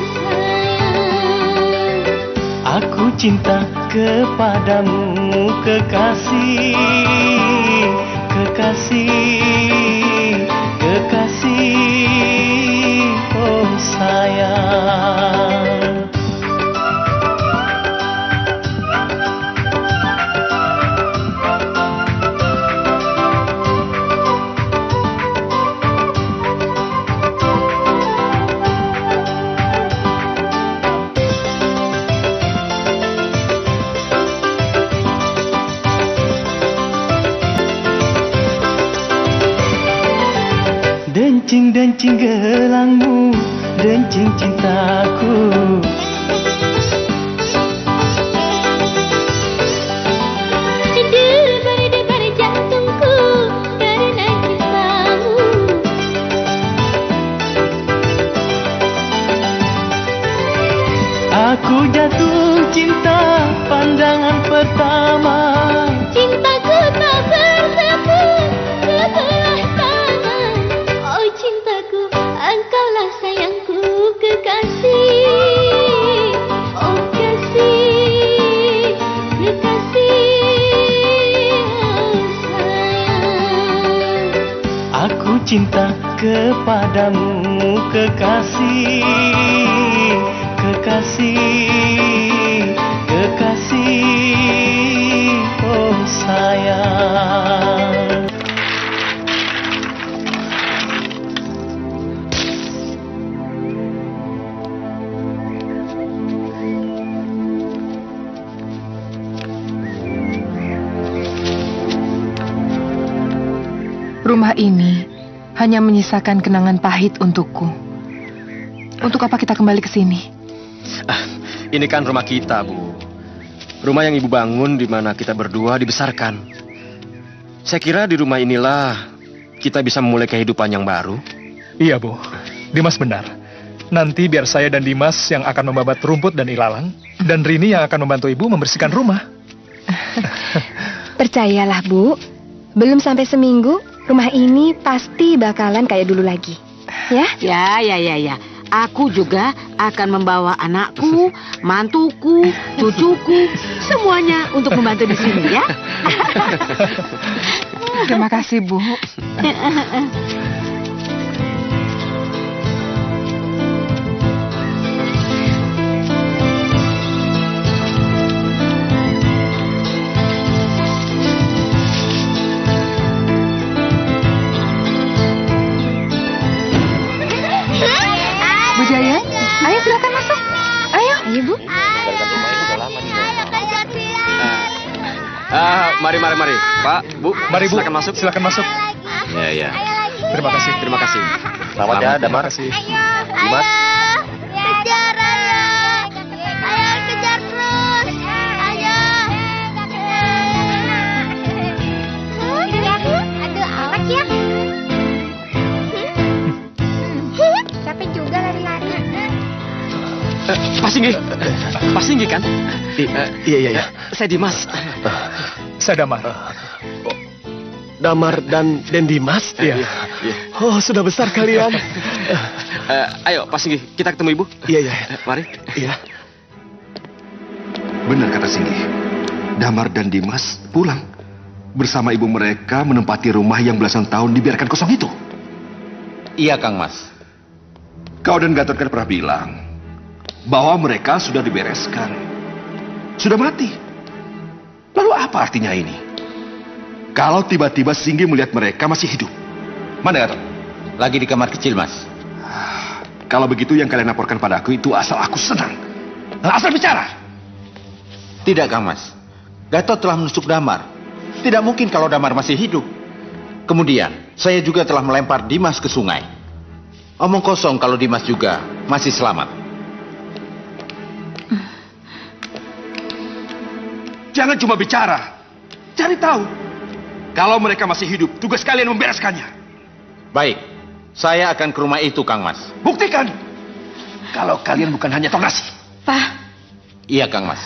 Aku cinta kepadamu kekasih, kekasih, kekasih, oh sayang. Dencing-dencing gelangmu, dencing cintaku. Debar-debar jantungku karena cintamu. Aku jatuh cinta pandangan pertama. Cintaku tak bersepu sebelah tangan. Oh cintaku, engkaulah sayangku kekasih. Oh kasih, kekasih, oh sayang. Aku cinta kepadamu kekasih, kekasih, kekasih, oh sayang. Rumah ini hanya menyisakan kenangan pahit untukku. Untuk apa kita kembali ke sini? Ini kan rumah kita, Bu. Rumah yang Ibu bangun di mana kita berdua dibesarkan. Saya kira di rumah inilah kita bisa memulai kehidupan yang baru. Iya, Bu. Dimas benar. Nanti biar saya dan Dimas yang akan membabat rumput dan ilalang, dan Rini yang akan membantu Ibu membersihkan rumah. Percayalah, Bu. Belum sampai seminggu, rumah ini pasti bakalan kayak dulu lagi. Ya? Ya. Aku juga akan membawa anakku, mantuku, cucuku, semuanya untuk membantu di sini ya. Terima kasih, Bu. Bu Jaya, ayo silakan masuk. Ayo. Ayo, Bu. Mari. Pak, Bu. Mari, Bu. Silakan masuk. Silakan masuk. Ya. Terima kasih. Terima kasih. Selamat ya, Damar. Terima kasih. Dimas. Kejar, ayo. Ayo, kejar terus. Ayo. Aduh, awas ya. Capek juga lari-lari. Pak Singgi kan? Iya. Saya Dimas. Saya Damar. Damar dan Dimas? Iya. Oh, sudah besar kalian. Ayo, Pak Singgi, kita ketemu Ibu. Iya. Mari. Iya. Benar kata Singgi. Damar dan Dimas pulang. Bersama ibu mereka menempati rumah yang belasan tahun dibiarkan kosong itu. Iya, Kang Mas. Kau dan Gatot kan pernah bilang bahwa mereka sudah dibereskan. Sudah mati. Lalu apa artinya ini? Kalau tiba-tiba Singgi melihat mereka masih hidup. Mana Gatot? Lagi di kamar kecil, Mas. Kalau begitu yang kalian laporkan padaku itu asal aku senang. Asal bicara. Tidak, Kang Mas. Gatot telah menusuk Damar. Tidak mungkin kalau Damar masih hidup. Kemudian, saya juga telah melempar Dimas ke sungai. Omong kosong kalau Dimas juga masih selamat. Jangan cuma bicara. Cari tahu. Kalau mereka masih hidup, tugas kalian membereskannya. Baik, saya akan ke rumah itu, Kang Mas. Buktikan. Kalau kalian bukan hanya tong nasi. Pak, Iya, Kang Mas.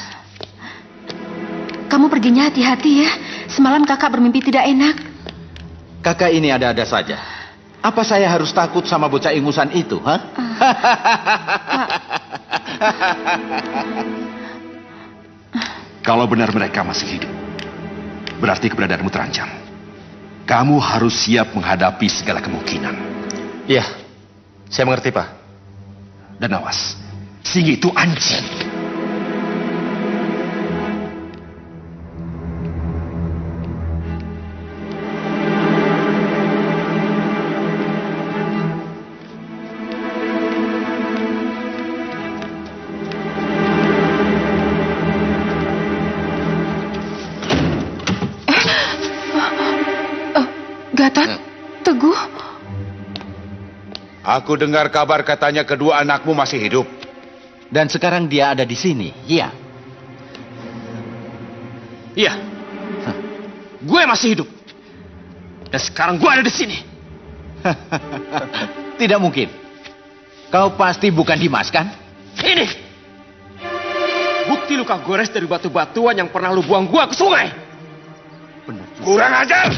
kamu perginya hati-hati ya. Semalam kakak bermimpi tidak enak. Kakak ini ada-ada saja. Apa saya harus takut sama bocah ingusan itu, ha? Kalau benar mereka masih hidup, berarti keberadaanmu terancam. Kamu harus siap menghadapi segala kemungkinan. Iya, saya mengerti, Pak. Dan awas, Singgi itu anjing. Gatot, Teguh. Aku dengar kabar katanya kedua anakmu masih hidup. Dan sekarang dia ada di sini, iya. Iya. Gue masih hidup. Dan sekarang gue ada di sini. Tidak mungkin. Kau pasti bukan Dimas, kan? Ini. Bukti luka gores dari batu-batuan yang pernah lu buang gua ke sungai. Kurang ajar!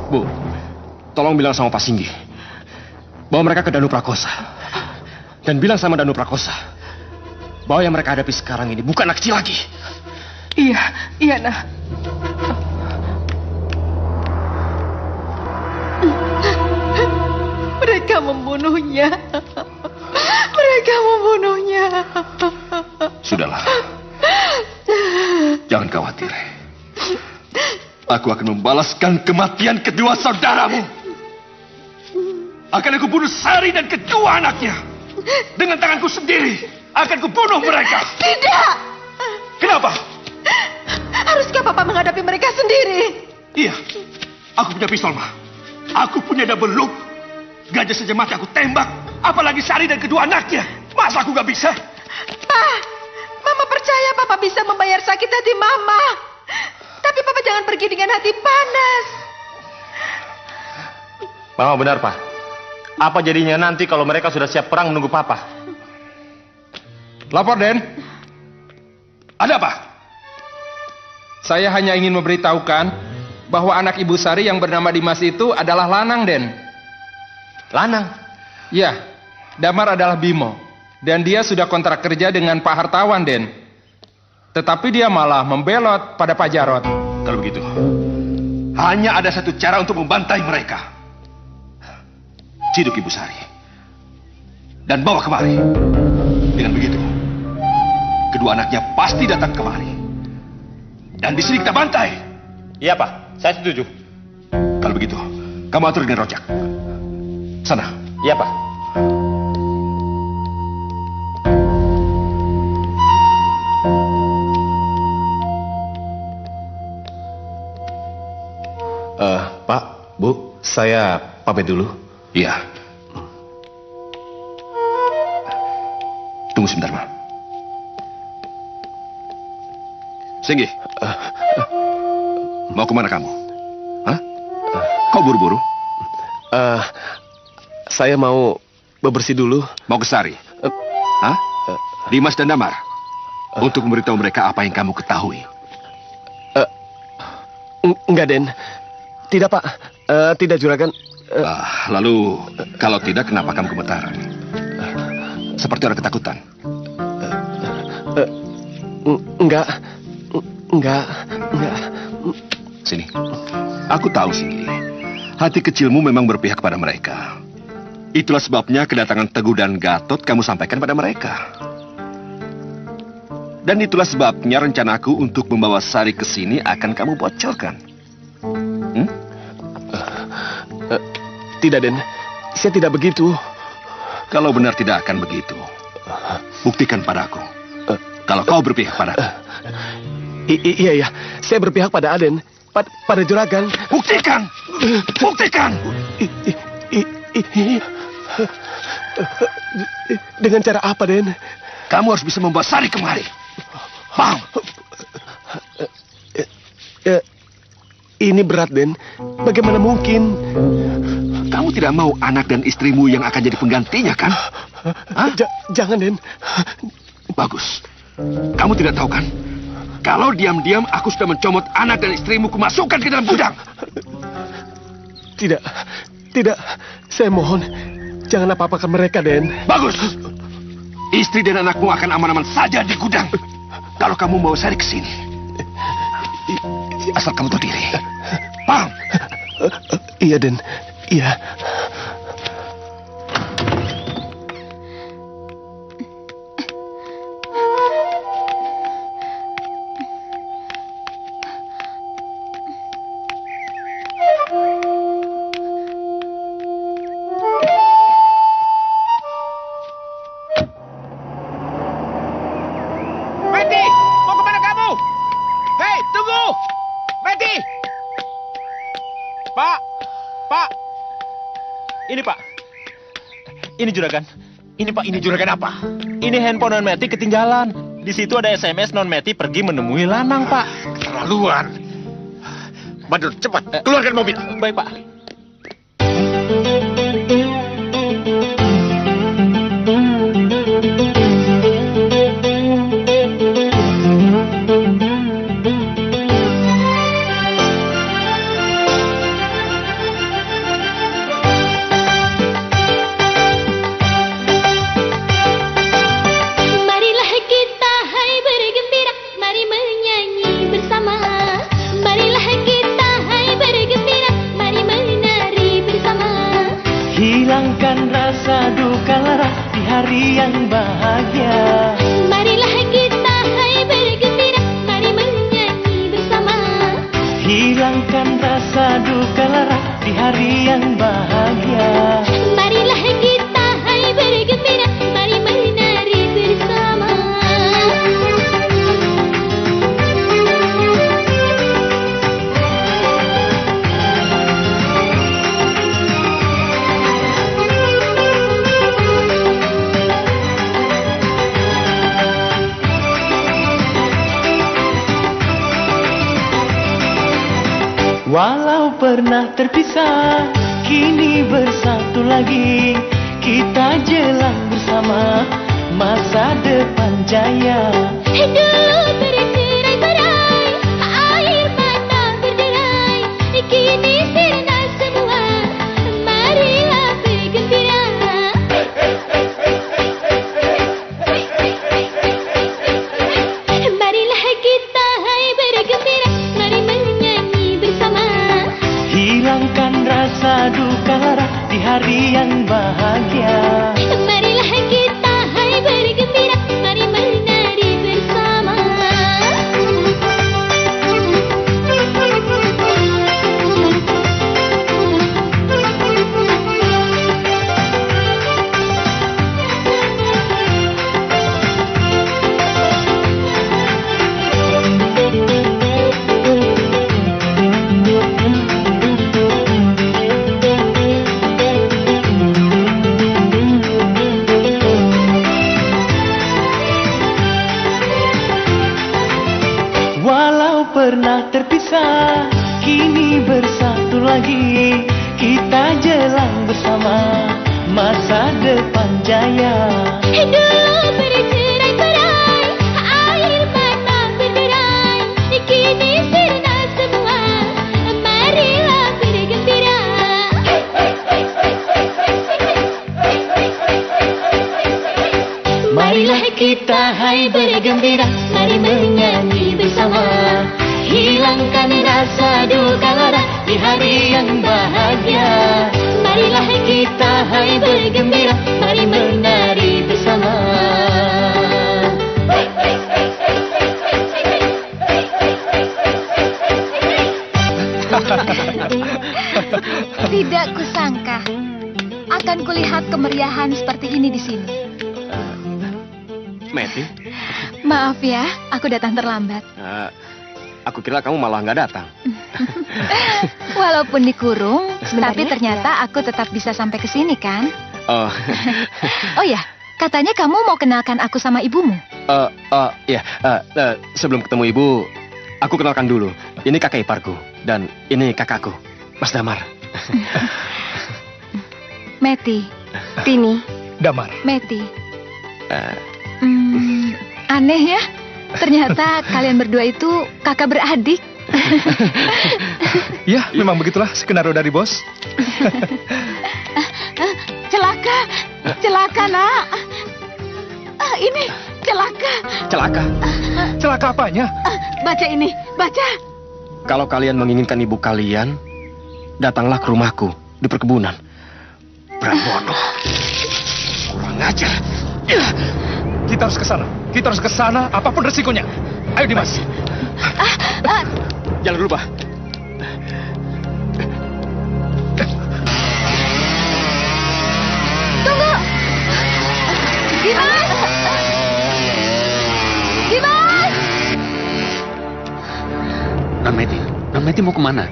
Bu, tolong bilang sama Pak Singgi bahwa mereka ke Danu Prakosa. Dan bilang sama Danu Prakosa bahwa yang mereka hadapi sekarang ini bukan anak kecil lagi. Iya, nah. Mereka membunuhnya. Sudahlah. Jangan khawatir. Aku akan membalaskan kematian kedua saudaramu. Akan aku bunuh Sari dan kedua anaknya. Dengan tanganku sendiri akan kubunuh mereka. Tidak. Kenapa? Haruskah Papa menghadapi mereka sendiri? Iya. Aku punya pistol, Ma. Aku punya double loop. Gajah saja mati aku tembak. Apalagi Sari dan kedua anaknya. Masa aku gak bisa? Pak, Mama percaya Papa bisa membayar sakit hati Mama. Tapi Papa jangan pergi dengan hati panas. Mama benar, Pak. Apa jadinya nanti kalau mereka sudah siap perang menunggu Papa? Lapor, Den. Ada apa? Saya hanya ingin memberitahukan bahwa anak Ibu Sari yang bernama Dimas itu adalah Lanang, Den. Lanang? Ya, Damar adalah Bimo. Dan dia sudah kontrak kerja dengan Pak Hartawan, Den. Tetapi dia malah membelot pada Pak Jarot. Kalau begitu, hanya ada satu cara untuk membantai mereka. Ciduk Ibu Sari. Dan bawa kemari. Dengan begitu, kedua anaknya pasti datang kemari. Dan di sini kita bantai. Iya, Pak. Saya setuju. Kalau begitu, kamu atur dengan Rojak. Sana. Iya, Pak. Pak, Bu, saya pamit dulu. Iya. Tunggu sebentar, Ma. Singgi. Mau kemana kamu? Hah? Kau buru-buru? Saya mau bebersih dulu. Mau ke Sari? Hah? Dimas dan Damar? Untuk memberitahu mereka apa yang kamu ketahui. Enggak, Den. Tidak, Pak. Tidak, Juragan. Lalu, kalau tidak, kenapa kamu gemetar? Seperti orang ketakutan. Enggak. Sini. Aku tahu, Singgi. Hati kecilmu memang berpihak pada mereka. Itulah sebabnya kedatangan Teguh dan Gatot kamu sampaikan pada mereka. Dan itulah sebabnya rencanaku untuk membawa Sari ke sini akan kamu bocorkan. Tidak, Den. Saya tidak begitu. Kalau benar tidak akan begitu, buktikan padaku. Kalau kau berpihak padaku. Iya. Saya berpihak pada Aden. Pada Juragan. Buktikan! Buktikan! Dengan cara apa, Den? Kamu harus bisa membawa Sari kemari. Paham? Ini berat, Den. Bagaimana mungkin? Kamu tidak mau anak dan istrimu yang akan jadi penggantinya, kan? Jangan, Den. Bagus. Kamu tidak tahu, kan? Kalau diam-diam aku sudah mencomot anak dan istrimu, kumasukkan ke dalam gudang. Tidak. Saya mohon, jangan apa-apakan mereka, Den. Bagus. Istri dan anakmu akan aman-aman saja di gudang. Kalau kamu mau Sari ke sini. Asal kamu tahu diri. Paham? Iya, Den. Iya. Meti, mau kemana kamu? Hei, tunggu! Meti! Pak! Ini, Pak. Ini juragan. Ini, Pak, ini juragan apa? Ini handphone Non Meti ketinggalan. Di situ ada SMS Non Meti pergi menemui Lanang, Pak. Keterlaluan. Badrun, cepat, keluarkan mobil. Baik, Pak. Hilangkan rasa duka lara di hari yang bahagia. Marilah kita hai bergembira, mari menyanyi bersama. Hilangkan rasa duka lara di hari yang bahagia. Marilah kita hai bergembira, mari menari bersama. Walau pernah terpisah, kini bersatu lagi. Kita jelang bersama masa depan jaya. Hidup bercerai-berai, air mata berderai. Kini sirna semua, marilah bergembira. Marilah kita hai bergembira, mari menyanyi bersama. Hilangkan rasa duka lara di hari yang bahagia. Marilah kita hai bergembira, mari menari bersama. Walau pernah terpisah, kini bersatu lagi. Kita jelang bersama masa depan jaya. Dulu bercerai-berai, air mata berderai, kini sirna semua, marilah bergembira. Marilah kita hai bergembira, mari menyanyi bersama, hilangkan rasa duka lara di hari yang bahagia. Marilah kita hai bergembira, mari menari bersama. Tidak kusangka akan kulihat kemeriahan seperti ini di sini. Meti, Maaf ya, aku datang terlambat. aku kira kamu malah nggak datang. Walaupun dikurung, Sebentar tapi ya. ternyata aku tetap bisa sampai ke sini kan? Oh, Oh ya, katanya kamu mau kenalkan aku sama ibumu. ya, sebelum ketemu ibu, aku kenalkan dulu. Ini kakak iparku dan ini kakakku, Mas Damar. Meti. Tini. Damar. Meti. Aneh ya, ternyata kalian berdua itu kakak beradik. Ya, memang begitulah skenario dari bos. Celaka, celaka nak. Ini celaka. Celaka. Celaka apanya? Baca ini, baca. Kalau kalian menginginkan ibu kalian, datanglah ke rumahku di perkebunan. Prabono. Kurang ajar. Kita harus ke sana. Kita harus ke sana apapun resikonya. Ayo Dimas. Jalan dulu, Pak. Tunggu. Dimas. Dimas. Non Meti mau kemana?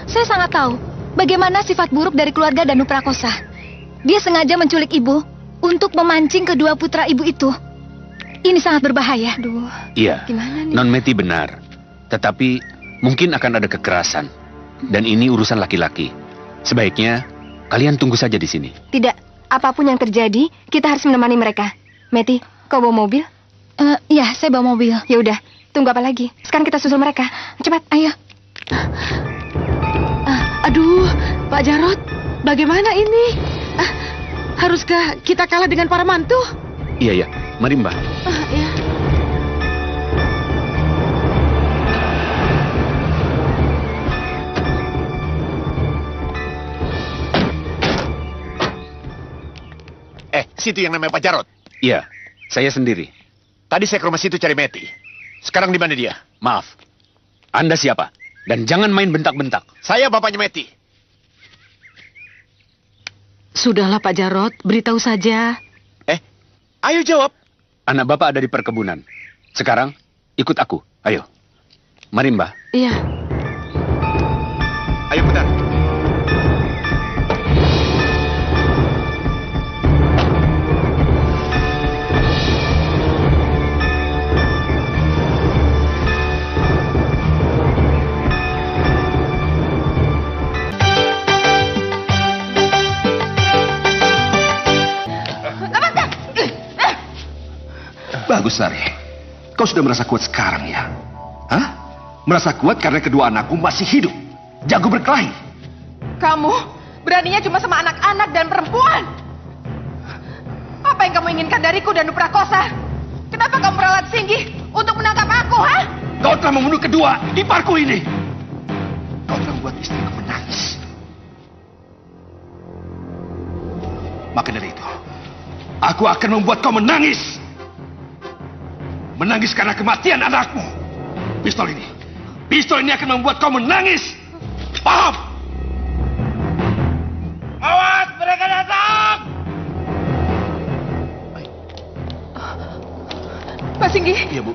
Saya sangat tahu bagaimana sifat buruk dari keluarga Danu Prakosa. Dia sengaja menculik ibu untuk memancing kedua putra ibu itu. Ini sangat berbahaya. Aduh. Iya, Gimana nih? Non Meti benar. Tetapi mungkin akan ada kekerasan. Dan ini urusan laki-laki. Sebaiknya kalian tunggu saja di sini. Tidak, apapun yang terjadi, kita harus menemani mereka. Meti, kau bawa mobil? Iya, saya bawa mobil. Ya udah, tunggu apa lagi? Sekarang kita susul mereka. Cepat, ayo. Aduh, Pak Jarot, bagaimana ini? Haruskah kita kalah dengan para mantu? Iya, ya. Mari, Mbak. Ya. Situ yang namanya Pak Jarot. Iya, saya sendiri. Tadi saya ke rumah situ cari Meti. Sekarang di mana dia? Maaf. Anda siapa? Dan jangan main bentak-bentak. Saya bapaknya Meti. Sudahlah Pak Jarot, beritahu saja. Ayo jawab. Anak Bapak ada di perkebunan. Sekarang, ikut aku. Ayo. Mari, Mbak. Iya. Ayo putar. Bagus, Sari. Kau sudah merasa kuat sekarang ya? Hah? Merasa kuat karena kedua anakku masih hidup. Jago berkelahi. Kamu beraninya cuma sama anak-anak dan perempuan. Apa yang kamu inginkan dariku, Danu Prakosa? Kenapa kamu meralat Singgi untuk menangkap aku, ha? Kau telah membunuh kedua iparku ini. Kau telah membuat istriku menangis. Maka dari itu, aku akan membuat kau menangis. Menangis karena kematian anakmu. Pistol ini akan membuat kau menangis. Paham? Awas, mereka datang! Pak Singgi. Iya, Bu.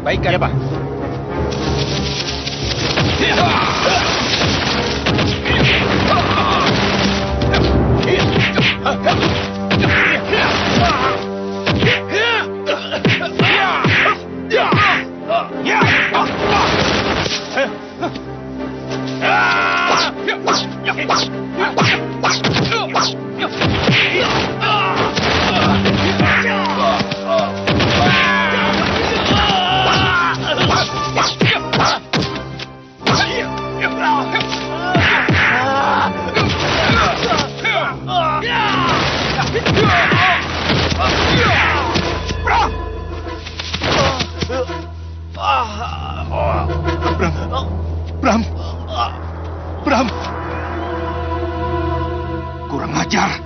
Baik, ya Pak. Bram. Kurang ajar.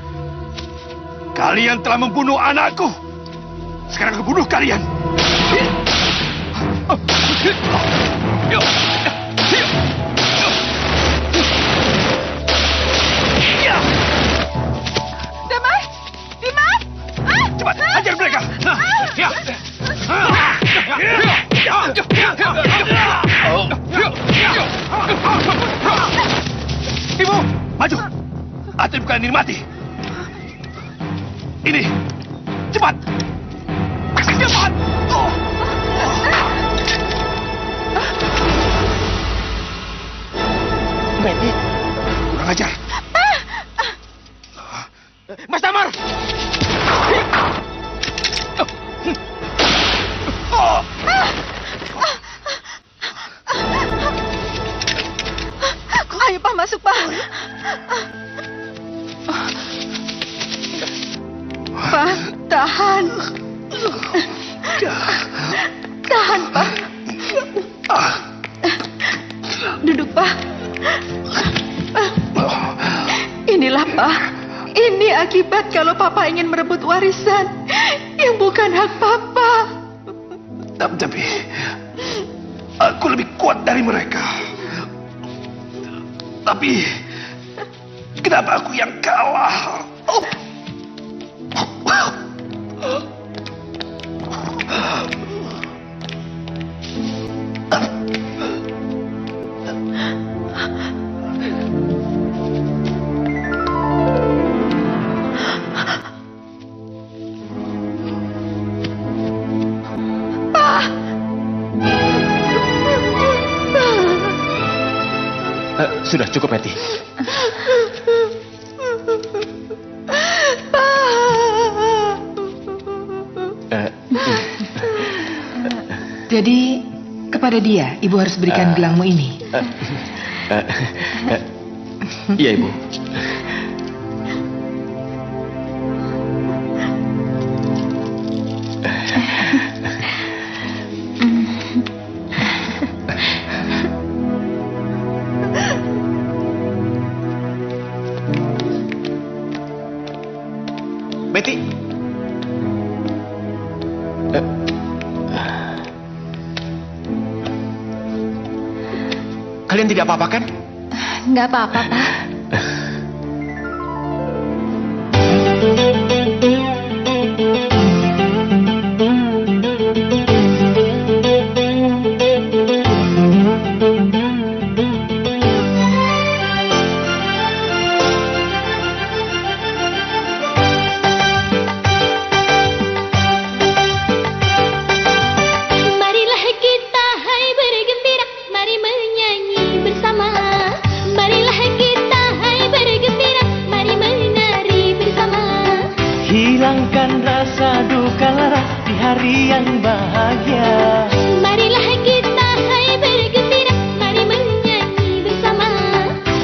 Kalian telah membunuh anakku. Sekarang aku bunuh kalian. Dimas! Dimas! Cepat, hajar mereka. Ibu, maju. Atau bukan ini mati. Ini, cepat. Cepat. Meti, kurang ajar. Mas Damar. Ayo Pak, masuk Pak. Pak, tahan. Tahan Pak. Duduk Pak. Inilah Pak. Ini akibat kalau Papa ingin merebut warisan yang bukan hak Papa. Tapi aku lebih kuat dari mereka. Tapi kenapa aku yang kalah? Sudah cukup, Meti. Jadi, kepada dia, Ibu harus berikan gelangmu ini. Iya, Ibu. Betty. Kalian tidak apa-apa kan? Nggak apa-apa, Pak. Hilangkan rasa duka lara di hari yang bahagia. Marilah kita hai bergembira, mari menyanyi bersama.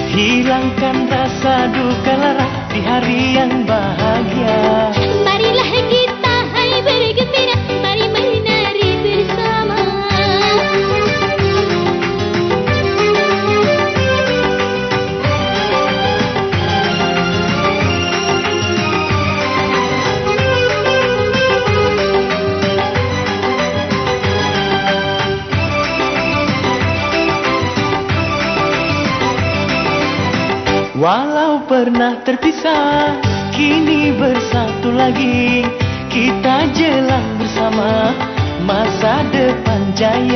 Hilangkan rasa duka lara di hari yang bahagia. Marilah kita hai bergembira, mari menari bersama. Walau pernah terpisah, kini bersatu lagi. Kita jelang bersama masa depan jaya.